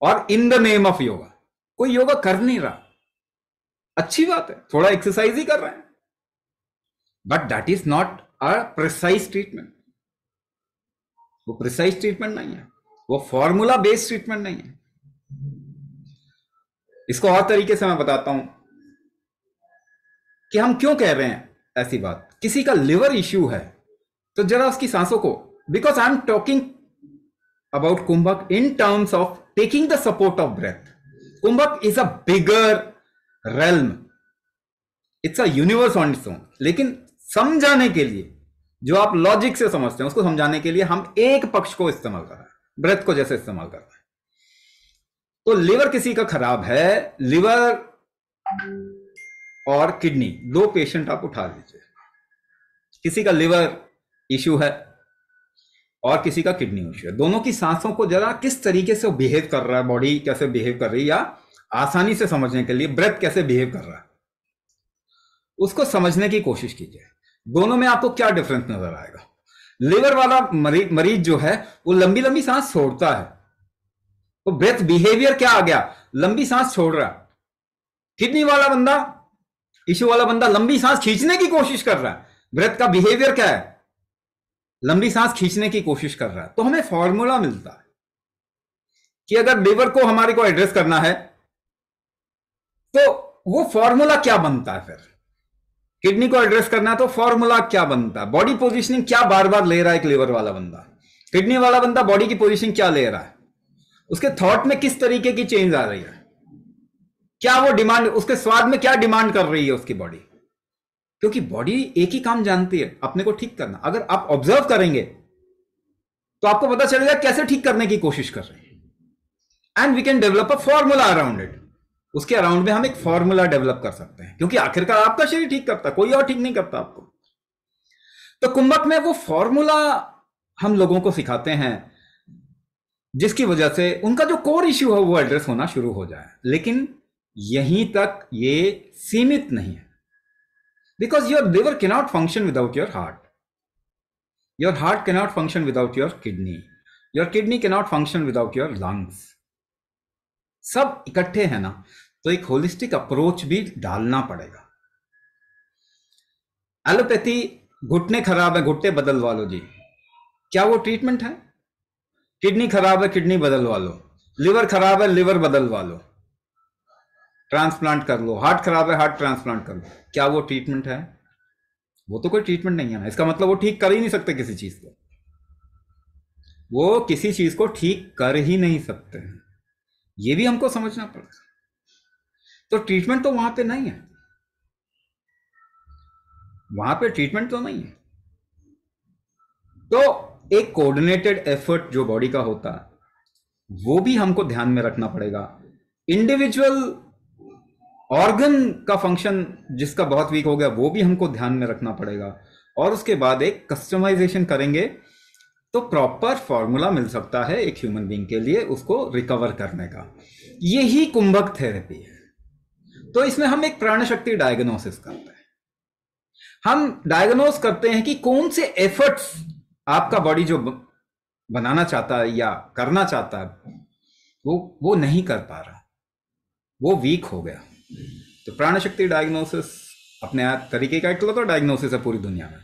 और in the name of yoga. कोई योगा कर नहीं रहा, अच्छी बात है, थोड़ा एक्सरसाइज ही कर रहे हैं, but that is not a precise treatment. वो प्रिसाइज ट्रीटमेंट नहीं है, वो फॉर्मूला बेस्ड ट्रीटमेंट नहीं है। इसको और तरीके से मैं बताता हूं कि हम क्यों कह रहे हैं ऐसी बात। किसी का लिवर इश्यू है तो जरा उसकी सांसों को, because I am talking about Kumbhak in terms of taking the support of breath. Kumbhak is a bigger realm. It's a universe on its own. लेकिन समझाने के लिए, जो आप लॉजिक से समझते हैं, उसको समझाने के लिए हम एक पक्ष को इस्तेमाल कर रहे हैं, ब्रेथ को जैसे इस्तेमाल कर रहे हैं. तो लिवर किसी का खराब है, लिवर और किडनी, दो पेशेंट आप उठा लीजिए. किसी का लिवर इश्यू है और किसी का किडनी इश्यू है. दोनों की सांसों को जरा किस तरीके से बिहेव कर रहा है, बॉडी कैसे बिहेव कर रही है, या आसानी से समझने के लिए ब्रेथ कैसे बिहेव कर रहा है, उसको समझने की कोशिश कीजिए. दोनों में आपको क्या डिफरेंस नजर आएगा. लिवर वाला मरीज जो है वो लंबी लंबी सांस छोड़ता है, तो ब्रेथ बिहेवियर क्या आ गया, लंबी सांस छोड़ रहा है. किडनी वाला बंदा, इश्यू वाला बंदा लंबी सांस खींचने की कोशिश कर रहा है. ब्रेथ का बिहेवियर क्या है, लंबी सांस खींचने की कोशिश कर रहा है. तो हमें फॉर्मूला मिलता है कि अगर लिवर को हमारे को एड्रेस करना है तो वो फॉर्मूला क्या बनता है. फिर किडनी को एड्रेस करना है तो फॉर्मूला क्या बनता है. बॉडी पोजीशनिंग क्या बार बार ले रहा है एक लिवर वाला बंदा, किडनी वाला बंदा बॉडी की पोजीशनिंग क्या ले रहा है, उसके थॉट में किस तरीके की चेंज आ रही है, क्या वो डिमांड, उसके स्वाद में क्या डिमांड कर रही है उसकी बॉडी. क्योंकि बॉडी एक ही काम जानती है, अपने को ठीक करना. अगर आप ऑब्जर्व करेंगे तो आपको पता चलेगा कैसे ठीक करने की कोशिश कर रहे हैं. And we can develop a formula around it. उसके अराउंड में हम एक फॉर्मूला डेवलप कर सकते हैं, क्योंकि आखिरकार आपका शरीर ठीक करता है, कोई और ठीक नहीं करता आपको. तो कुंभक में वो फॉर्मूला हम लोगों को सिखाते हैं जिसकी वजह से उनका जो कोर इश्यू है वो एड्रेस होना शुरू हो जाए. लेकिन यहीं तक ये सीमित नहीं है, because your liver cannot function without your heart, your heart cannot function without your kidney cannot function without your lungs. सब इकट्ठे हैं ना, तो एक होलिस्टिक अप्रोच भी डालना पड़ेगा. एलोपैथी, घुटने खराब है घुटने बदलवा लो जी, क्या वो ट्रीटमेंट है. किडनी खराब है किडनी बदलवा लो, लिवर खराब है लिवर बदलवा लो, ट्रांसप्लांट कर लो. हार्ट खराब है हार्ट ट्रांसप्लांट कर लो, क्या वो ट्रीटमेंट है. वो तो कोई ट्रीटमेंट नहीं है ना. इसका मतलब वो ठीक कर ही नहीं सकते किसी चीज को, वो किसी चीज को ठीक कर ही नहीं सकते हैं. ये भी हमको समझना पड़ेगा. तो ट्रीटमेंट तो वहां पे नहीं है, वहां पे ट्रीटमेंट तो नहीं है. तो एक कोऑर्डिनेटेड एफर्ट जो बॉडी का होता है वो भी हमको ध्यान में रखना पड़ेगा. इंडिविजुअल ऑर्गन का फंक्शन जिसका बहुत वीक हो गया वो भी हमको ध्यान में रखना पड़ेगा. और उसके बाद एक कस्टमाइजेशन करेंगे तो प्रॉपर फॉर्मूला मिल सकता है एक ह्यूमन बीइंग के लिए उसको रिकवर करने का. यही कुंभक थेरेपी है. तो इसमें हम एक प्राण शक्ति डायग्नोसिस करते हैं. हम डायग्नोस करते हैं कि कौन से एफर्ट्स आपका बॉडी जो बनाना चाहता है या करना चाहता है वो नहीं कर पा रहा, वो वीक हो गया. तो प्राण शक्ति डायग्नोसिस अपने आप तरीके का एक तो डायग्नोसिस है पूरी दुनिया में.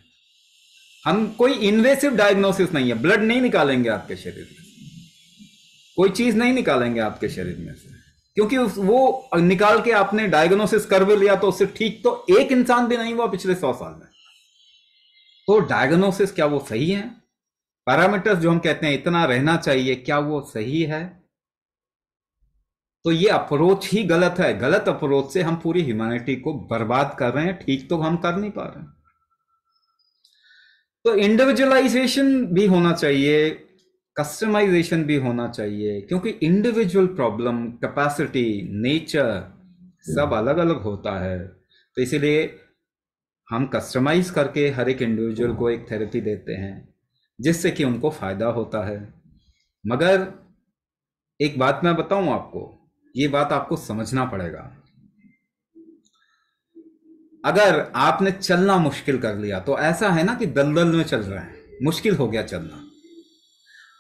हम कोई इन्वेसिव डायग्नोसिस नहीं है, ब्लड नहीं निकालेंगे आपके शरीर में, कोई चीज नहीं निकालेंगे आपके शरीर में से, क्योंकि वो निकाल के आपने डायग्नोसिस कर भी लिया तो उससे ठीक तो एक इंसान भी नहीं हुआ पिछले 100 साल में. तो डायग्नोसिस क्या वो सही है, पैरामीटर्स जो हम कहते हैं इतना रहना चाहिए, क्या वो सही है. तो ये अप्रोच ही गलत है. गलत अप्रोच से हम पूरी ह्यूमैनिटी को बर्बाद कर रहे हैं, ठीक तो हम कर नहीं पा रहे हैं. तो इंडिविजुअलाइजेशन भी होना चाहिए, कस्टमाइजेशन भी होना चाहिए, क्योंकि इंडिविजुअल प्रॉब्लम, कैपेसिटी, नेचर सब अलग अलग होता है. तो इसीलिए हम कस्टमाइज करके हर एक इंडिविजुअल को एक थेरेपी देते हैं जिससे कि उनको फायदा होता है. मगर एक बात मैं बताऊं आपको, ये बात आपको समझना पड़ेगा. अगर आपने चलना मुश्किल कर लिया तो ऐसा है ना कि दलदल में चल रहे हैं, मुश्किल हो गया चलना.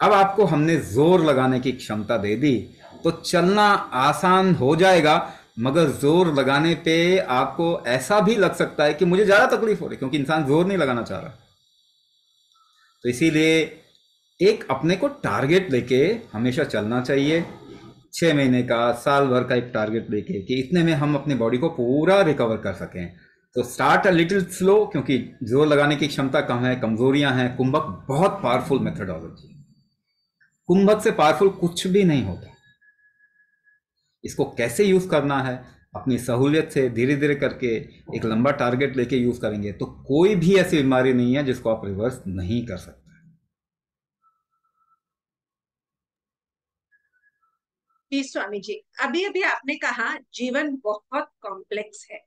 अब आपको हमने जोर लगाने की क्षमता दे दी तो चलना आसान हो जाएगा, मगर जोर लगाने पे आपको ऐसा भी लग सकता है कि मुझे ज्यादा तकलीफ हो रही, क्योंकि इंसान जोर नहीं लगाना चाह रहा. तो इसीलिए एक अपने को टारगेट लेके हमेशा चलना चाहिए. 6 महीने का, साल भर का एक टारगेट लेके कि इतने में हम अपनी बॉडी को पूरा रिकवर कर सकें. तो स्टार्ट अ लिटिल स्लो, क्योंकि जोर लगाने की क्षमता कम है, कमजोरियां हैं. कुंभक बहुत पावरफुल मेथडोलॉजी, कुंभक से पावरफुल कुछ भी नहीं होता। इसको कैसे यूज करना है, अपनी सहूलियत से धीरे धीरे करके एक लंबा टारगेट लेके यूज करेंगे तो कोई भी ऐसी बीमारी नहीं है जिसको आप रिवर्स नहीं कर सकते। जी स्वामी जी, अभी अभी आपने कहा जीवन बहुत कॉम्प्लेक्स है,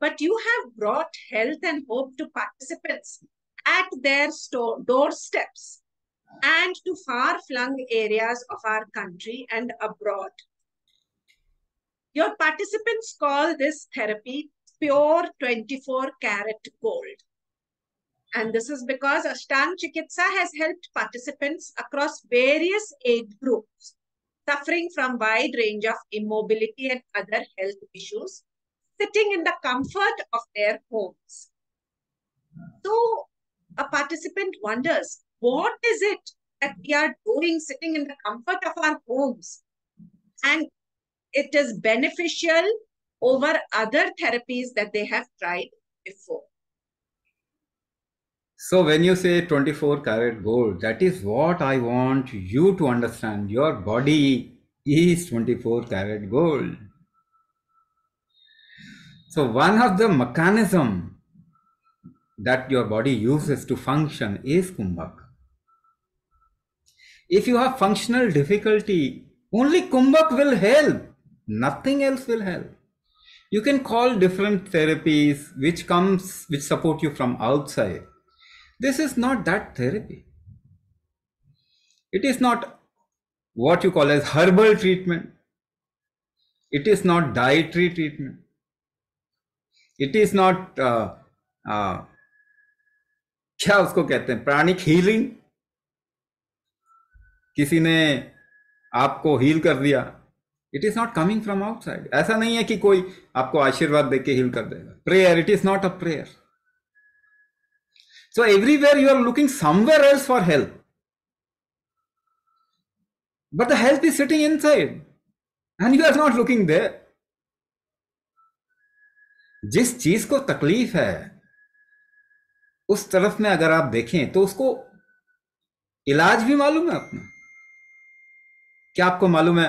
but you have brought health and hope to participants at their doorsteps and to far-flung areas of our country and abroad. Your participants call this therapy pure 24-karat gold. And this is because Ashtang Chikitsa has helped participants across various age groups suffering from wide range of immobility and other health issues, sitting in the comfort of their homes. So a participant wonders, what is it that we are doing sitting in the comfort of our homes? And it is beneficial over other therapies that they have tried before. So when you say 24 karat gold, that is what I want you to understand. Your body is 24 karat gold. So one of the mechanism that your body uses to function is Kumbhak. If you have functional difficulty, only Kumbhak will help. Nothing else will help. You can call different therapies which support you from outside. This is not that therapy. It is not what you call as herbal treatment. It is not dietary treatment. It is not क्या उसको कहते हैं, pranic healing. किसी ने आपको heal कर दिया, it is not coming from outside. ऐसा नहीं है कि कोई आपको आशीर्वाद देके हील कर देगा। Prayer, it is not a prayer. So everywhere you are looking somewhere else for help, but the help is sitting inside and you are not looking there. जिस चीज को तकलीफ है उस तरफ में अगर आप देखें तो उसको इलाज भी मालूम है अपना। क्या आपको मालूम है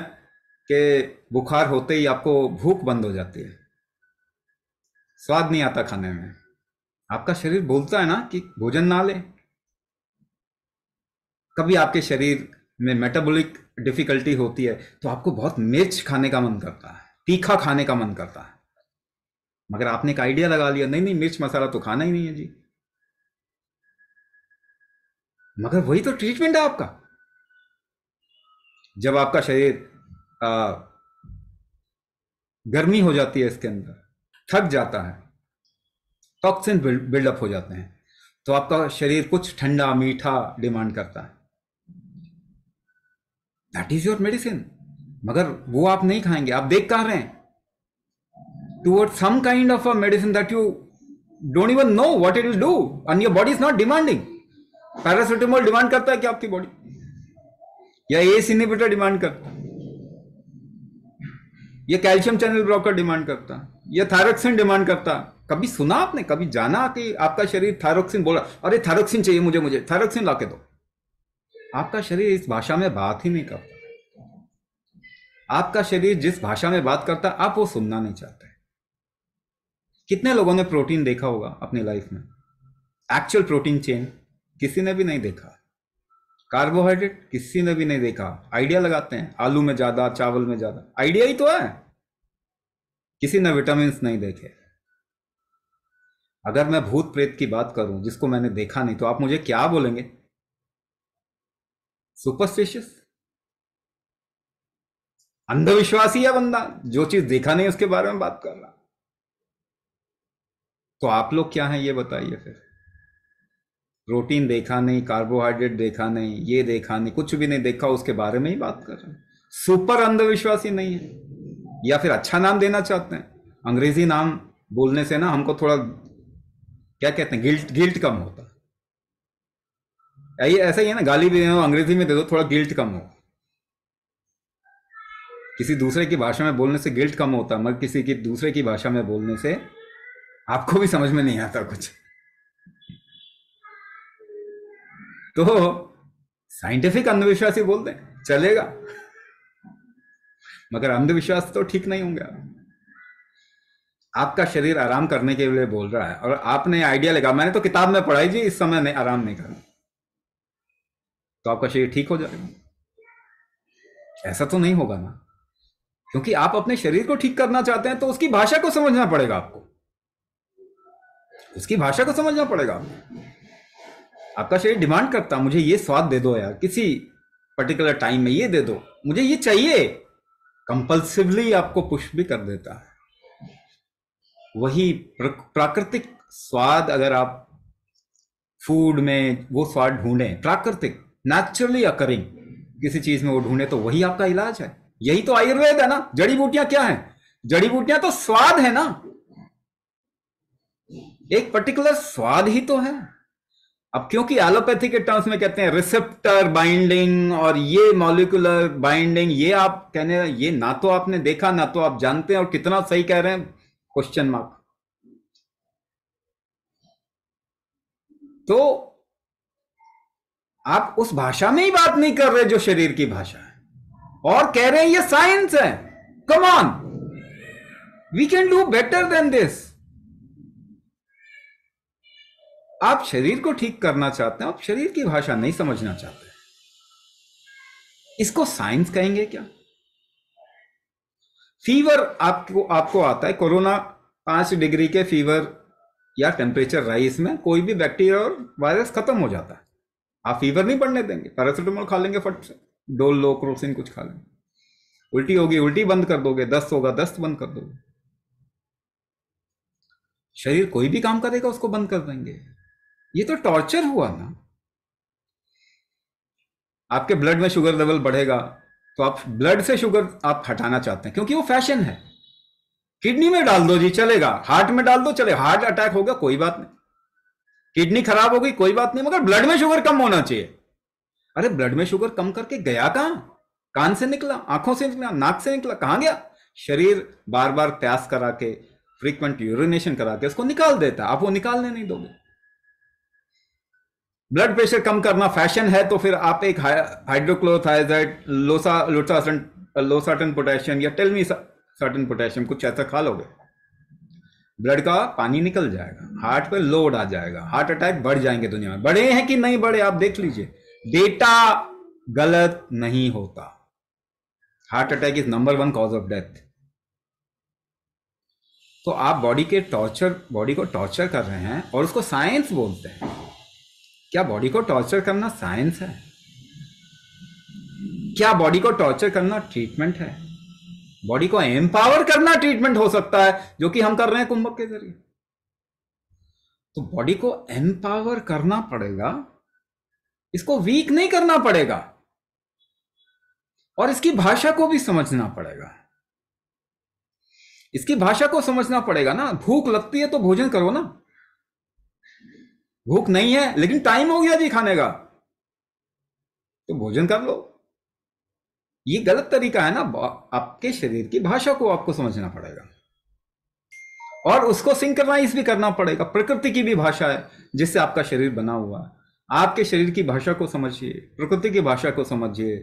कि बुखार होते ही आपको भूख बंद हो जाती है, स्वाद नहीं आता खाने में, आपका शरीर बोलता है ना कि भोजन ना ले। कभी आपके शरीर में मेटाबॉलिक डिफिकल्टी होती है तो आपको बहुत मिर्च खाने का मन करता है, तीखा खाने का मन करता है, मगर आपने एक आइडिया लगा लिया, नहीं नहीं मिर्च मसाला तो खाना ही नहीं है जी। मगर वही तो ट्रीटमेंट है आपका। जब आपका शरीर गर्मी हो जाती है, इसके अंदर थक जाता है, टॉक्सिन बिल्डअप हो जाते हैं, तो आपका शरीर कुछ ठंडा मीठा डिमांड करता है। That is your medicine. मगर वो आप नहीं खाएंगे, आप देख कहां रहे हैं, towards some kind of a medicine that you don't even know what it will do and your body is not demanding. Paracetamol demand करता है क्या आपकी बॉडी, या एस इनहिबिटर डिमांड करता है, या कैल्शियम चैनल ब्लॉकर डिमांड करता है, या थायरोक्सिन डिमांड करता है? कभी सुना आपने, कभी जाना कि आपका शरीर थायरोक्सिन बोला, अरे थायरोक्सिन चाहिए मुझे, मुझे थायरोक्सिन ला के दो? आपका शरीर इस भाषा में बात ही नहीं करता। आपका शरीर जिस भाषा में बात करता है आप वो सुनना नहीं चाहते। कितने लोगों ने प्रोटीन देखा होगा अपनी लाइफ में? एक्चुअल प्रोटीन चेन किसी ने भी नहीं देखा। कार्बोहाइड्रेट किसी ने भी नहीं देखा। आइडिया लगाते हैं आलू में ज्यादा, चावल में ज्यादा, आइडिया ही तो है। किसी ने विटामिन नहीं देखे। अगर मैं भूत प्रेत की बात करूं जिसको मैंने देखा नहीं, तो आप मुझे क्या बोलेंगे? सुपरस्टिशियस, अंधविश्वासी है बंदा, जो चीज देखा नहीं उसके बारे में बात कर रहा। तो आप लोग क्या हैं ये बताइए फिर? प्रोटीन देखा नहीं, कार्बोहाइड्रेट देखा नहीं, ये देखा नहीं, कुछ भी नहीं देखा, उसके बारे में ही बात कर रहे हैं। सुपर अंधविश्वासी नहीं है, या फिर अच्छा नाम देना चाहते हैं? अंग्रेजी नाम बोलने से ना हमको थोड़ा क्या कहते हैं, गिल्ट कम होता है। ये ऐसा ही है ना, गाली भी अंग्रेजी में दे दो, थोड़ा गिल्ट कम हो। किसी दूसरे की भाषा में बोलने से गिल्ट कम होता है, मगर किसी की दूसरे की भाषा में बोलने से आपको भी समझ में नहीं आता कुछ। तो साइंटिफिक अंधविश्वास ही बोल दें चलेगा, मगर अंधविश्वास तो ठीक नहीं होंगे। आपका शरीर आराम करने के लिए बोल रहा है और आपने आइडिया लगा, मैंने तो किताब में पढ़ा जी इस समय नहीं आराम नहीं करना, तो आपका शरीर ठीक हो जाएगा। ऐसा तो नहीं होगा ना, क्योंकि आप अपने शरीर को ठीक करना चाहते हैं तो उसकी भाषा को समझना पड़ेगा आपको, उसकी भाषा को समझना पड़ेगा आपको। आपका शरीर डिमांड करता मुझे ये स्वाद दे दो यार, किसी पर्टिकुलर टाइम में ये दे दो, मुझे ये चाहिए, कंपल्सिवली आपको पुश भी कर देता है। वही प्राकृतिक स्वाद अगर आप फूड में वो स्वाद ढूंढें, प्राकृतिक नेचुरली अकरिंग किसी चीज में वो ढूंढे, तो वही आपका इलाज है। यही तो आयुर्वेद है ना। जड़ी बूटियां क्या है? जड़ी बूटियां तो स्वाद है ना, एक पर्टिकुलर स्वाद ही तो है। अब क्योंकि एलोपैथी के टर्म्स में कहते हैं रिसेप्टर बाइंडिंग और ये मॉलिक्यूलर बाइंडिंग, ये आप कहने, ये ना तो आपने देखा ना तो आप जानते हैं, और कितना सही कह रहे हैं क्वेश्चन मार्क। तो आप उस भाषा में ही बात नहीं कर रहे जो शरीर की भाषा है, और कह रहे हैं ये साइंस है। Come on, we can do better than this. आप शरीर को ठीक करना चाहते हैं, आप शरीर की भाषा नहीं समझना चाहते, इसको साइंस कहेंगे क्या? फीवर आपको आता है, कोरोना 5 डिग्री के फीवर या टेम्परेचर राइज में कोई भी बैक्टीरिया और वायरस खत्म हो जाता है। आप फीवर नहीं बढ़ने देंगे, पैरासिटामोल खा लेंगे फट से, डोल लो क्रोसिन कुछ खा लेंगे, उल्टी होगी उल्टी बंद कर दोगे, दस्त होगा दस्त बंद कर दोगे। शरीर कोई भी काम करेगा उसको बंद कर देंगे, ये तो टॉर्चर हुआ ना। आपके ब्लड में शुगर लेवल बढ़ेगा तो आप ब्लड से शुगर आप हटाना चाहते हैं क्योंकि वो फैशन है। किडनी में डाल दो जी चलेगा, हार्ट में डाल दो चलेगा, हार्ट अटैक होगा कोई बात नहीं, किडनी खराब हो गई कोई बात नहीं, मगर ब्लड में शुगर कम होना चाहिए। अरे ब्लड में शुगर कम करके गया कहां? कान से निकला, आंखों से निकला, नाक से निकला, कहां गया? शरीर बार बार प्यास करा के, फ्रीक्वेंट यूरिनेशन करा के उसको निकाल देता, आप वो निकालने नहीं दोगे। ब्लड प्रेशर कम करना फैशन है तो फिर आप एक हाइड्रोक्लोरोथायजाइड, लोसाटन पोटेशियम या टेलमी सर्टन पोटेशियम कुछ ऐसा खा लोगे, ब्लड का पानी निकल जाएगा, हार्ट पे लोड आ जाएगा, हार्ट अटैक बढ़ जाएंगे। दुनिया में बढ़े हैं कि नहीं बढ़े आप देख लीजिए, डेटा गलत नहीं होता। Heart attack is number 1 cause of death. तो आप बॉडी को टॉर्चर कर रहे हैं और उसको साइंस बोलते हैं। क्या बॉडी को टॉर्चर करना साइंस है? क्या बॉडी को टॉर्चर करना ट्रीटमेंट है? बॉडी को एम्पावर करना ट्रीटमेंट हो सकता है, जो कि हम कर रहे हैं कुंभक के जरिए। तो बॉडी को एम्पावर करना पड़ेगा, इसको वीक नहीं करना पड़ेगा, और इसकी भाषा को भी समझना पड़ेगा। इसकी भाषा को समझना पड़ेगा ना। भूख लगती है तो भोजन करो ना, भूख नहीं है लेकिन टाइम हो गया जी खाने का, तो भोजन कर लो। ये गलत तरीका है ना। आपके शरीर की भाषा को आपको समझना पड़ेगा और उसको सिंक्रनाइज भी करना पड़ेगा। प्रकृति की भी भाषा है जिससे आपका शरीर बना हुआ है। आपके शरीर की भाषा को समझिए, प्रकृति की भाषा को समझिए,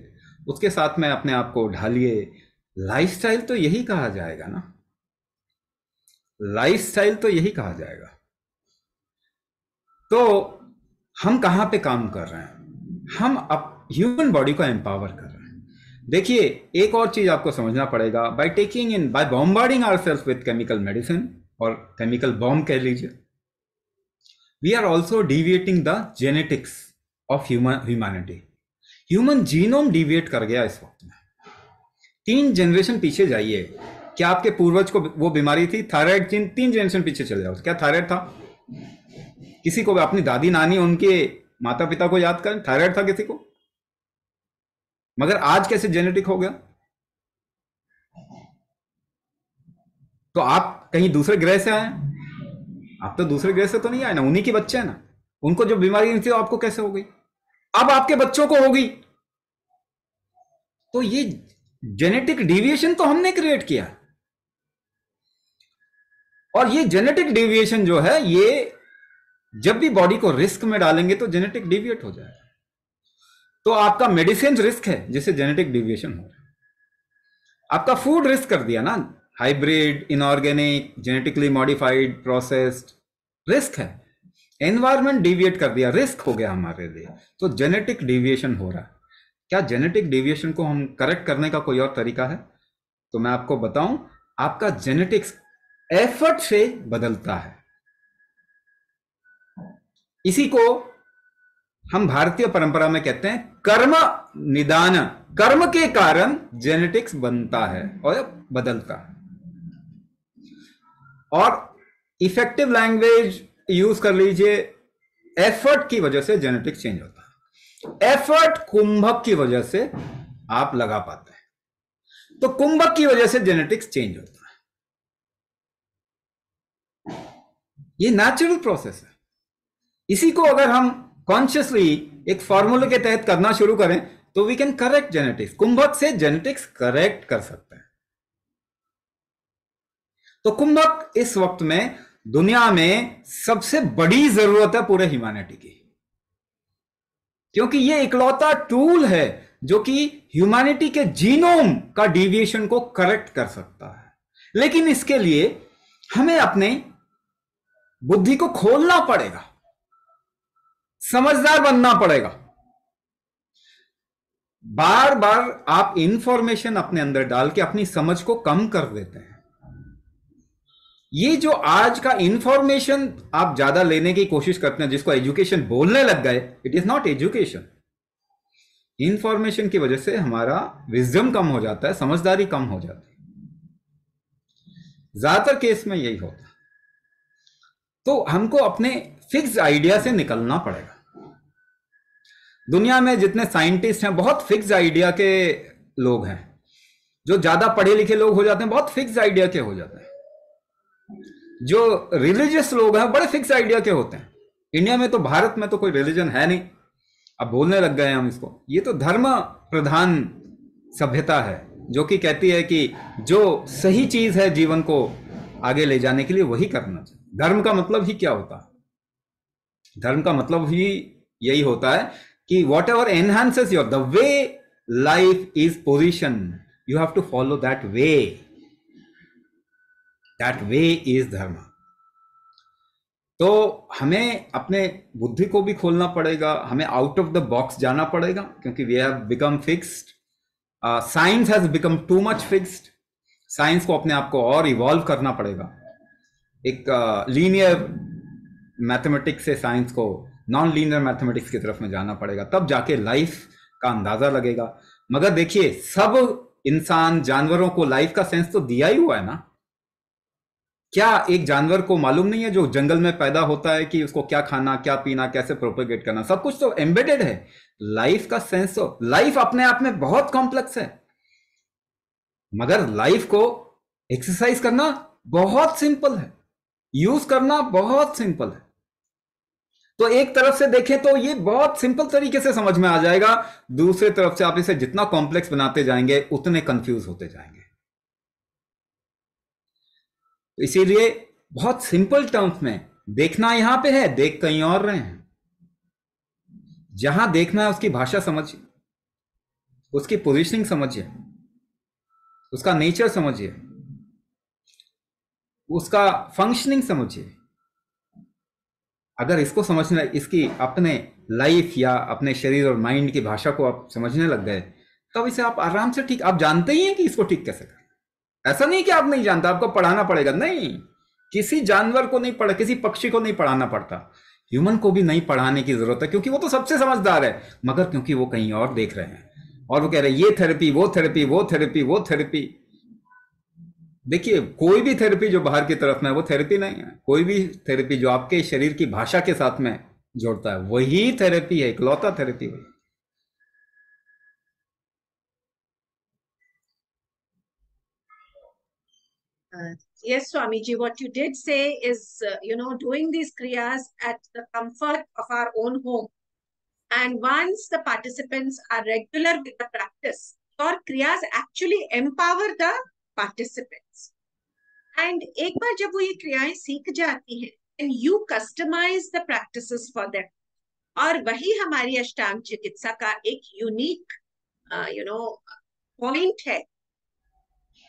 उसके साथ में अपने आप को ढालिए। लाइफस्टाइल तो यही कहा जाएगा ना, लाइफस्टाइल तो यही कहा जाएगा। तो हम कहां पे काम कर रहे हैं? हम ह्यूमन बॉडी को एम्पावर कर रहे हैं। देखिए एक और चीज आपको समझना पड़ेगा, by bombarding ourselves with chemical medicine और केमिकल बॉम्ब कह लीजिए, we are also deviating the genetics of humanity. Human genome deviate कर गया इस वक्त में। 3 जनरेशन पीछे जाइए, क्या आपके पूर्वज को वो बीमारी थी थायराइड? 3 जनरेशन पीछे चले जाओ, क्या थायराइड था? किसी को, अपनी दादी नानी उनके माता पिता को याद करें, थायराइड था किसी को? मगर आज कैसे जेनेटिक हो गया? तो आप कहीं दूसरे ग्रह से आए? आप तो दूसरे ग्रह से तो नहीं आए ना, उन्हीं के बच्चे हैं ना। उनको जो बीमारी नहीं थी आपको कैसे हो गई? अब आपके बच्चों को होगी। तो ये जेनेटिक डिविएशन तो हमने क्रिएट किया, और ये जेनेटिक डिविएशन जो है, ये जब भी बॉडी को रिस्क में डालेंगे तो जेनेटिक डिविएट हो जाएगा। तो आपका मेडिसिन रिस्क है जिससे जेनेटिक डिविएशन हो रहा है। आपका फूड रिस्क कर दिया ना, hybrid, inorganic, genetically modified, processed, risk है। एनवायरमेंट डिविएट कर दिया, रिस्क हो गया हमारे लिए। तो जेनेटिक डिविएशन हो रहा है। क्या जेनेटिक डिविएशन को हम करेक्ट करने का कोई और तरीका है? तो मैं आपको बताऊं, आपका जेनेटिक्स एफर्ट से बदलता है। इसी को हम भारतीय परंपरा में कहते हैं कर्म निदान। कर्म के कारण जेनेटिक्स बनता है और बदलता है। और इफेक्टिव लैंग्वेज यूज कर लीजिए, एफर्ट की वजह से जेनेटिक्स चेंज होता है। एफर्ट कुंभक की वजह से आप लगा पाते हैं, तो कुंभक की वजह से जेनेटिक्स चेंज होता है। ये नेचुरल प्रोसेस है। इसी को अगर हम कॉन्शियसली एक फॉर्मूले के तहत करना शुरू करें तो वी कैन करेक्ट जेनेटिक्स। कुंभक से जेनेटिक्स करेक्ट कर सकते हैं। तो कुंभक इस वक्त में दुनिया में सबसे बड़ी जरूरत है पूरे ह्यूमैनिटी की, क्योंकि ये इकलौता टूल है जो कि ह्यूमैनिटी के जीनोम का डिविएशन को करेक्ट कर सकता है। लेकिन इसके लिए हमें अपने बुद्धि को खोलना पड़ेगा, समझदार बनना पड़ेगा। बार बार आप इंफॉर्मेशन अपने अंदर डाल के अपनी समझ को कम कर देते हैं। ये जो आज का इंफॉर्मेशन आप ज्यादा लेने की कोशिश करते हैं, जिसको एजुकेशन बोलने लग गए, it is not education. Information की वजह से हमारा विजडम कम हो जाता है, समझदारी कम हो जाती है। ज्यादातर केस में यही होता है। तो हमको अपने फिक्स आइडिया से निकलना पड़ेगा। दुनिया में जितने साइंटिस्ट हैं बहुत फिक्स आइडिया के लोग हैं। जो ज्यादा पढ़े लिखे लोग हो जाते हैं बहुत फिक्स आइडिया के हो जाते हैं। जो रिलीजियस लोग हैं बड़े फिक्स आइडिया के होते हैं। इंडिया में तो, भारत में तो कोई रिलीजन है नहीं, अब बोलने लग गए हैं हम इसको। ये तो धर्म प्रधान सभ्यता है जो कि कहती है कि जो सही चीज है जीवन को आगे ले जाने के लिए वही करना चाहिए। धर्म का मतलब ही क्या होता है? धर्म का मतलब ही यही होता है कि whatever enhances your, the way life is position, you have to follow that way. That way is dharma. तो हमें अपने बुद्धि को भी खोलना पड़ेगा, हमें आउट ऑफ द बॉक्स जाना पड़ेगा, क्योंकि we have become fixed. Science has become too much fixed. Science को अपने आप को और इवॉल्व करना पड़ेगा। एक लीनियर मैथमेटिक्स से साइंस को नॉन लीनियर मैथमेटिक्स की तरफ में जाना पड़ेगा, तब जाके लाइफ का अंदाजा लगेगा। मगर देखिए, सब इंसान जानवरों को लाइफ का सेंस तो दिया ही हुआ है ना। क्या एक जानवर को मालूम नहीं है जो जंगल में पैदा होता है कि उसको क्या खाना, क्या पीना, कैसे प्रोपेगेट करना? सब कुछ तो एम्बेडेड है। लाइफ का सेंस तो, लाइफ अपने आप में बहुत कॉम्प्लेक्स है, मगर लाइफ को एक्सरसाइज करना बहुत सिंपल है, यूज करना बहुत सिंपल है। तो एक तरफ से देखें तो ये बहुत सिंपल तरीके से समझ में आ जाएगा, दूसरे तरफ से आप इसे जितना कॉम्प्लेक्स बनाते जाएंगे उतने कंफ्यूज होते जाएंगे। इसीलिए बहुत सिंपल टर्म्स में देखना यहां पे है, देख कहीं और रहे हैं। जहां देखना है उसकी भाषा समझिए, उसकी पोजीशनिंग समझिए, उसका नेचर समझिए, उसका फंक्शनिंग समझिए। अगर इसको समझना, इसकी अपने लाइफ या अपने शरीर और माइंड की भाषा को आप समझने लग गए, तब इसे आप आराम से ठीक, आप जानते ही हैं कि इसको ठीक कैसे करना। ऐसा नहीं कि आप नहीं जानते, आपको पढ़ाना पड़ेगा। नहीं, किसी जानवर को नहीं पढ़ा, किसी पक्षी को नहीं पढ़ाना पड़ता। ह्यूमन को भी नहीं पढ़ाने की जरूरत है, क्योंकि वो तो सबसे समझदार है। मगर क्योंकि वो कहीं और देख रहे हैं और वो कह रहे हैं ये थेरेपी, वो थेरेपी, वो थेरेपी, वो थेरेपी। देखिए, कोई भी थेरेपी जो बाहर की तरफ में है वो थेरेपी नहीं है। कोई भी थेरेपी जो आपके शरीर की भाषा के साथ में जोड़ता है वही थेरेपी है, इकलौता थेरेपी वही। Yes, Swamiji, what you did say is, doing these kriyas at the comfort of our own home. And once the participants are regular with the practice, your kriyas actually empower the participants. And एक बार जब वो ये क्रियाएं सीख जाती हैं, and you customize the practices for them. और वही हमारी अष्टांग चिकित्सा का एक यूनिक पॉइंट है।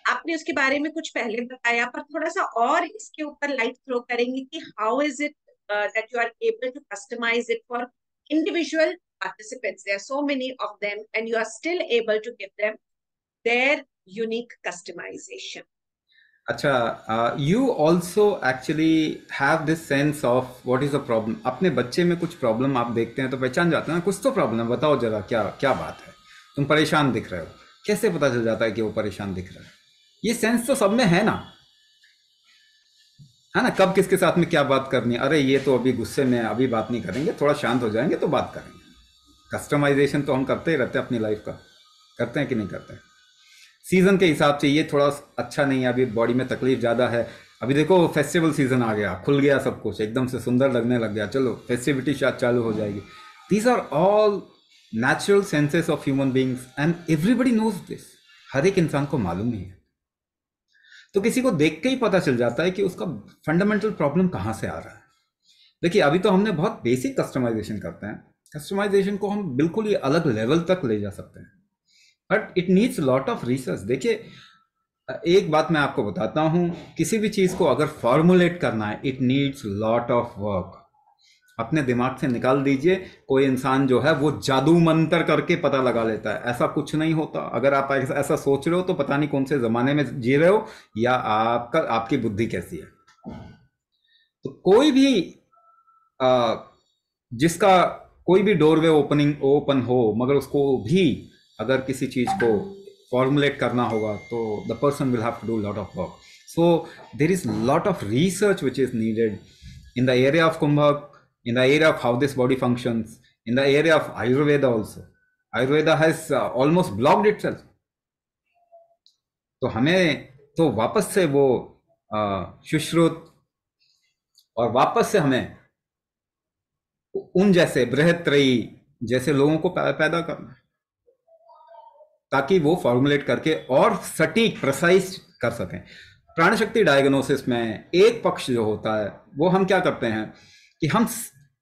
आपने उसके बारे में कुछ पहले बताया, पर थोड़ा सा और इसके ऊपर लाइट थ्रो करेंगे कि how is it that you are able to customize it for individual participants. There are so many of them, and you are still able to give them their unique customization. अच्छा, you also actually have this sense of what is the problem. अपने बच्चे में कुछ problem आप देखते हैं तो पहचान जाते हैं ना, कुछ तो प्रॉब्लम है, बताओ जरा क्या क्या बात है, तुम परेशान दिख रहे हो, कैसे पता चल जाता है कि वो परेशान दिख रहा है? ये सेंस तो सब में है ना, है ना? कब किसके साथ में क्या बात करनी है, अरे ये तो अभी गुस्से में, अभी बात नहीं करेंगे, थोड़ा शांत हो जाएंगे तो बात करेंगे। कस्टमाइजेशन तो हम करते ही रहते हैं अपनी लाइफ का, करते हैं कि नहीं करते? सीजन के हिसाब से ये थोड़ा अच्छा नहीं है, अभी बॉडी में तकलीफ ज़्यादा है, अभी देखो फेस्टिवल सीजन आ गया, खुल गया सब कुछ, एकदम से सुंदर लगने लग गया, चलो फेस्टिविटी शायद चालू हो जाएगी। These are all natural senses of human beings and everybody knows this. हर एक इंसान को मालूम ही है, तो किसी को देख के ही पता चल जाता है कि उसका फंडामेंटल प्रॉब्लम कहाँ से आ रहा है। देखिए अभी तो हमने बहुत बेसिक कस्टमाइजेशन करते हैं, कस्टमाइजेशन को हम बिल्कुल ही अलग लेवल तक ले जा सकते हैं, but it needs lot of research. देखिए एक बात मैं आपको बताता हूँ, किसी भी चीज़ को अगर फॉर्मुलेट करना है, it needs lot of work. अपने दिमाग से निकाल दीजिए, कोई इंसान जो है वो जादू मंतर करके पता लगा लेता है, ऐसा कुछ नहीं होता। अगर आप ऐसा सोच रहे हो तो पता नहीं कौन से ज़माने में जी रहे हो, या आपकी बुद्धि कैसी है। तो कोई भी जिसका कोई भी डोरवे ओपन हो, मगर उसको भी अगर किसी चीज़ को फॉर्मुलेट करना होगा तो the person will have to do lot of work. So there is lot of research which is needed in the area of Kumbhak, in the area of how this body functions, in the area of Ayurveda also. Ayurveda has almost blocked itself. तो हमें तो वापस से वो सुश्रुत और वापस से हमें उन जैसे बृहत्त्रयी जैसे लोगों को पैदा करना, ताकि वो फॉर्मुलेट करके और सटीक प्रिसाइज कर सकें। प्राण शक्ति डायग्नोसिस में एक पक्ष जो होता है वो हम क्या करते हैं कि हम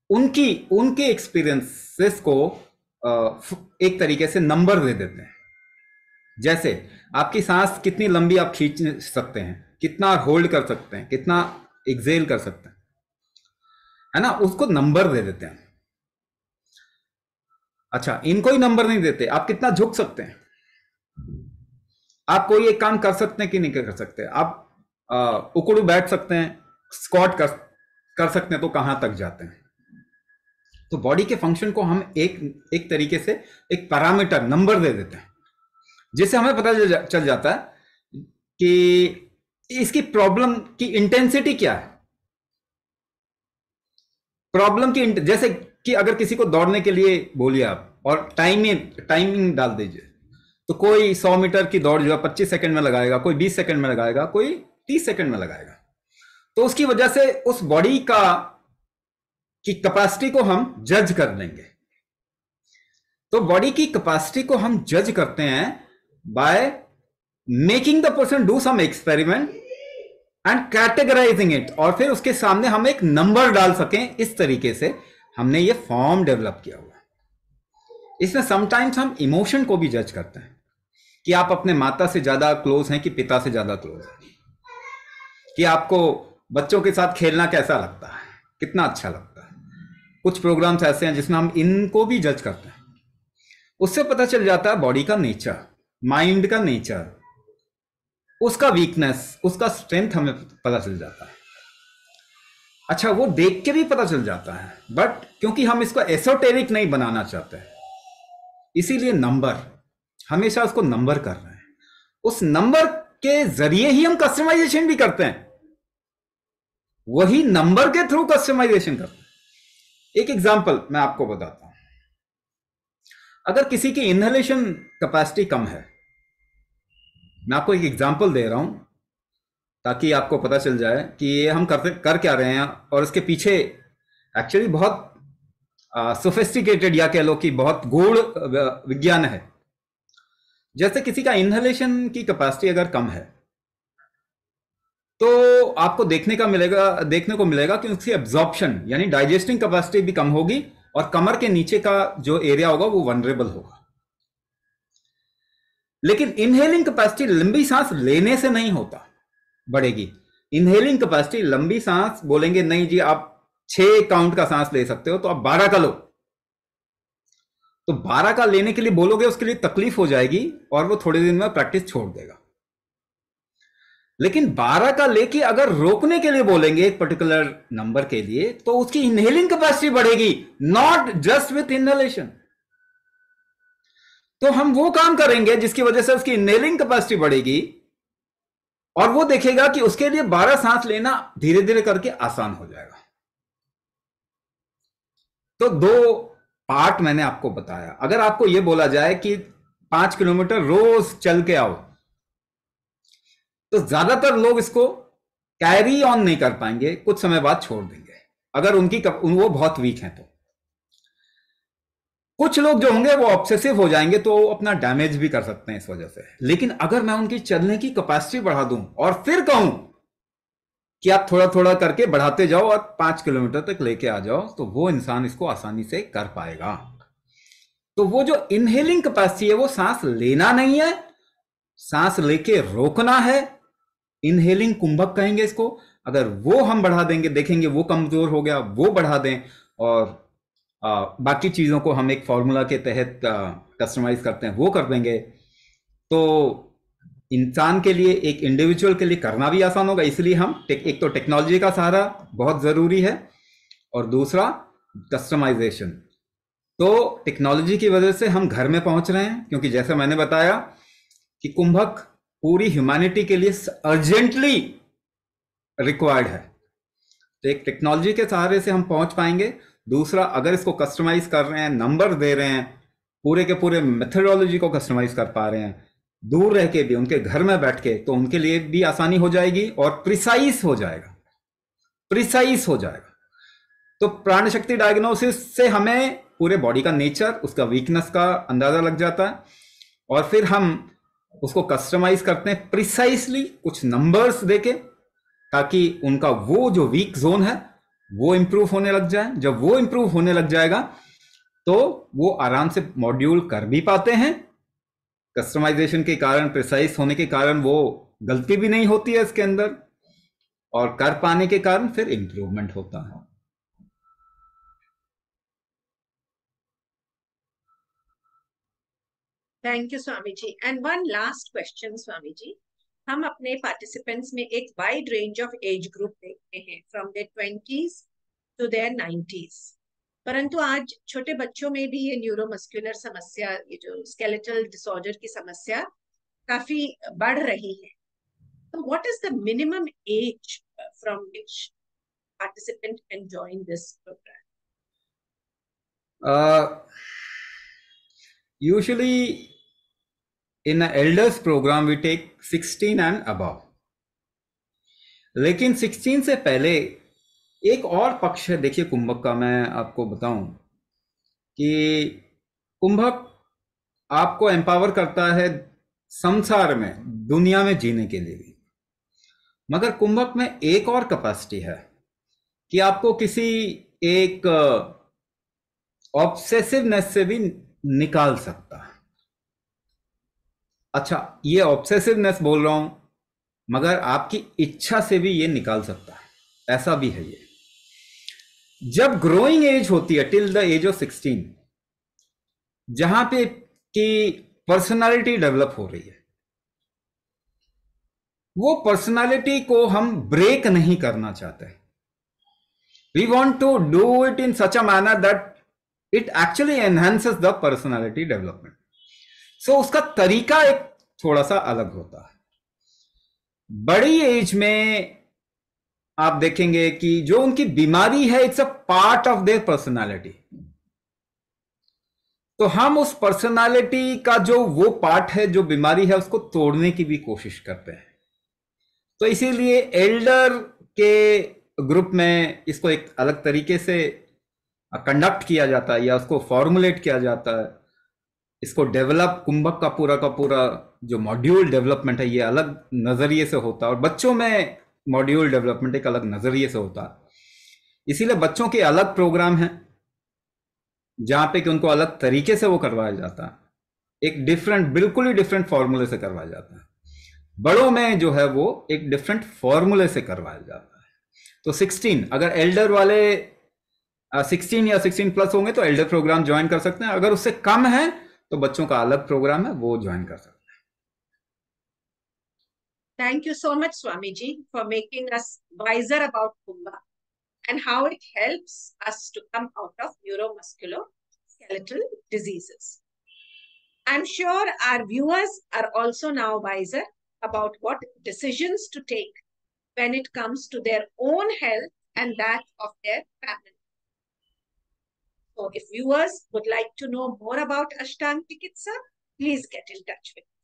उनके एक्सपीरियंसेस को एक तरीके से नंबर दे देते हैं। जैसे आपकी सांस कितनी लंबी आप खींच सकते हैं, कितना होल्ड कर सकते हैं, कितना एक्सेल कर सकते हैं, है ना, उसको नंबर दे देते हैं। अच्छा, इनको ही नंबर नहीं देते, आप कितना झुक सकते हैं, आप कोई एक काम कर सकते हैं कि नहीं कर सकते, आप उकड़ू बैठ सकते हैं, स्क्वाट कर सकते हैं, तो कहां तक जाते हैं। तो बॉडी के फंक्शन को हम एक तरीके से एक पैरामीटर नंबर दे देते हैं, जिससे हमें पता चल जाता है कि इसकी प्रॉब्लम की इंटेंसिटी क्या है। प्रॉब्लम की जैसे कि अगर किसी को दौड़ने के लिए बोलिए आप और टाइमिंग डाल दीजिए, तो कोई 100 मीटर की दौड़ जो है 25 सेकंड में लगाएगा, कोई 20 सेकंड में लगाएगा, कोई 30 सेकंड में लगाएगा। तो उसकी वजह से उस बॉडी की कैपेसिटी को हम जज कर लेंगे। तो बॉडी की कैपेसिटी को हम जज करते हैं by making the person do some experiment and categorising it, और फिर उसके सामने हम एक नंबर डाल सकें। इस तरीके से हमने ये फॉर्म डेवलप किया हुआ। इसमें समटाइम्स हम इमोशन को भी जज करते हैं कि आप अपने माता से ज्यादा क्लोज हैं कि पिता से ज्यादा क्लोज हैं, कि आपको बच्चों के साथ खेलना कैसा लगता है, कितना अच्छा लगता है। कुछ प्रोग्राम्स ऐसे हैं जिसमें हम इनको भी जज करते हैं। उससे पता चल जाता है बॉडी का नेचर, माइंड का नेचर, उसका वीकनेस, उसका स्ट्रेंथ हमें पता चल जाता है। अच्छा, वो देख के भी पता चल जाता है, बट क्योंकि हम इसको एसोटेरिक नहीं बनाना चाहते, इसीलिए नंबर, हमेशा उसको नंबर कर रहे हैं। उस नंबर के जरिए ही हम कस्टमाइजेशन भी करते हैं, वही नंबर के थ्रू कस्टमाइजेशन करते हैं। एक एग्जांपल मैं आपको बताता हूं। अगर किसी की इनहेलेशन कैपेसिटी कम है, मैं आपको एक एग्जांपल दे रहा हूं ताकि आपको पता चल जाए कि ये हम कर क्या रहे हैं, और इसके पीछे एक्चुअली बहुत सोफिस्टिकेटेड या कह लो कि बहुत गूढ़ विज्ञान है। जैसे किसी का इनहेलेशन की कैपेसिटी अगर कम है, तो आपको देखने को मिलेगा कि उसकी एब्जॉर्प्शन यानी डाइजेस्टिंग कैपेसिटी भी कम होगी, और कमर के नीचे का जो एरिया होगा वो वनरेबल होगा। लेकिन इनहेलिंग कैपेसिटी लंबी सांस लेने से नहीं होता बढ़ेगी। इनहेलिंग कैपेसिटी लंबी सांस बोलेंगे नहीं जी आप 6 काउंट का सांस ले सकते हो तो आप 12 का लो, तो 12 का लेने के लिए बोलोगे उसके लिए तकलीफ हो जाएगी और वो थोड़े दिन में प्रैक्टिस छोड़ देगा। लेकिन 12 का लेके अगर रोकने के लिए बोलेंगे एक पर्टिकुलर नंबर के लिए तो उसकी इनहेलिंग कैपेसिटी बढ़ेगी, नॉट जस्ट विथ इनहेलेशन। तो हम वो काम करेंगे जिसकी वजह से उसकी इनहेलिंग कैपेसिटी बढ़ेगी और वो देखेगा कि उसके लिए 12 सांस लेना धीरे धीरे करके आसान हो जाएगा। तो 2 पार्ट मैंने आपको बताया। अगर आपको यह बोला जाए कि 5 किलोमीटर रोज चल के आओ तो ज्यादातर लोग इसको कैरी ऑन नहीं कर पाएंगे, कुछ समय बाद छोड़ देंगे अगर वो बहुत वीक हैं तो। कुछ लोग जो होंगे वो ऑब्सेसिव हो जाएंगे तो अपना डैमेज भी कर सकते हैं इस वजह से। लेकिन अगर मैं उनकी चलने की कैपेसिटी बढ़ा दूं और फिर कहूं कि आप थोड़ा थोड़ा करके बढ़ाते जाओ और 5 किलोमीटर तक लेके आ जाओ तो वो इंसान इसको आसानी से कर पाएगा। तो वो जो इनहेलिंग कैपेसिटी है वो सांस लेना नहीं है, सांस लेके रोकना है। इनहेलिंग कुंभक कहेंगे इसको। अगर वो हम बढ़ा देंगे, देखेंगे वो कमजोर हो गया, वो बढ़ा दें और बाकी चीजों को हम एक फॉर्मूला के तहत कस्टमाइज करते हैं वो कर देंगे तो इंसान के लिए, एक इंडिविजुअल के लिए करना भी आसान होगा। इसलिए हम एक तो टेक्नोलॉजी का सहारा बहुत जरूरी है और दूसरा कस्टमाइजेशन। तो टेक्नोलॉजी की वजह से हम घर में पहुंच रहे हैं, क्योंकि जैसे मैंने बताया कि कुंभक पूरी ह्यूमैनिटी के लिए अर्जेंटली रिक्वायर्ड है। तो एक टेक्नोलॉजी के सहारे से हम पहुंच पाएंगे। दूसरा, अगर इसको कस्टमाइज कर रहे हैं, नंबर दे रहे हैं, पूरे के पूरे मेथडोलॉजी को कस्टमाइज कर पा रहे हैं दूर रह के भी, उनके घर में बैठ के, तो उनके लिए भी आसानी हो जाएगी और प्रिसाइज हो जाएगा, प्रिसाइज हो जाएगा। तो प्राण शक्ति डायग्नोसिस से हमें पूरे बॉडी का नेचर, उसका वीकनेस का अंदाजा लग जाता है और फिर हम उसको कस्टमाइज करते हैं प्रिसाइसली कुछ नंबर्स देके, ताकि उनका वो जो वीक जोन है वो इंप्रूव होने लग जाए। जब वो इंप्रूव होने लग जाएगा तो वो आराम से मॉड्यूल कर भी पाते हैं। कस्टमाइजेशन के कारण, प्रिसाइज होने के कारण वो गलती भी नहीं होती है इसके अंदर और कर पाने के कारण फिर इंप्रूवमेंट होता है। Thank you Swami ji. And one last question Swami ji, हम अपने पार्टिसिपेंट्स में एक wide range of age group देखते हैं, from there 20s to their 90s, परंतु आज छोटे बच्चों में भी ये न्यूरोमस्कुलर समस्या, ये जो स्केलेटल डिसऑर्डर की समस्या काफी बढ़ रही है। तो what is the minimum age from which participant can join this programme? Usually in an elders program we take 16 and above, लेकिन 16 से पहले एक और पक्ष है। देखिए कुंभक का मैं आपको बताऊं कि कुंभक आपको एम्पावर करता है संसार में, दुनिया में जीने के लिए भी, मगर कुंभक में एक और कैपेसिटी है कि आपको किसी एक ऑब्सेसिवनेस से भी निकाल सकता है। अच्छा, ये ऑब्सेसिवनेस बोल रहा हूं, मगर आपकी इच्छा से भी ये निकाल सकता है, ऐसा भी है ये। जब ग्रोइंग एज होती है टिल द एज ऑफ 16, जहां पे कि पर्सनालिटी डेवलप हो रही है, वो पर्सनालिटी को हम ब्रेक नहीं करना चाहते। We want to do it in such a manner that it actually enhances the personality development. So उसका तरीका एक थोड़ा सा अलग होता है। बड़ी एज में आप देखेंगे कि जो उनकी बीमारी है, it's a part of their personality. तो हम उस पर्सनालिटी का जो वो पार्ट है, जो बीमारी है, उसको तोड़ने की भी कोशिश करते हैं। तो इसीलिए एल्डर के ग्रुप में इसको एक अलग तरीके से कंडक्ट किया जाता है या उसको फॉर्मुलेट किया जाता है। इसको डेवलप, कुंभक का पूरा जो मॉड्यूल डेवलपमेंट है ये अलग नजरिए से होता है और बच्चों में मॉड्यूल डेवलपमेंट एक अलग नजरिए से होता है। इसीलिए बच्चों के अलग प्रोग्राम हैं जहां पे कि उनको अलग तरीके से वो करवाया जाता है, एक डिफरेंट, बिल्कुल ही डिफरेंट फॉर्मूले से करवाया जाता है। बड़ों में जो है वो एक डिफरेंट फॉर्मूले से करवाया जाता है। तो 16, अगर एल्डर वाले 16 या 16 प्लस होंगे तो एल्डर प्रोग्राम ज्वाइन कर सकते हैं, अगर उससे कम है तो बच्चों का अलग प्रोग्राम है, वो ज्वाइन कर सकते हैं। Thank you so much, Swamiji, for making us wiser about Kumbha and how it helps us to come out of neuromusculoskeletal diseases. I'm sure our viewers are also now wiser about what decisions to take when it comes to their own health and that of their family. So if viewers would like to know more about Ashtang Chikitsa, please get in touch with me.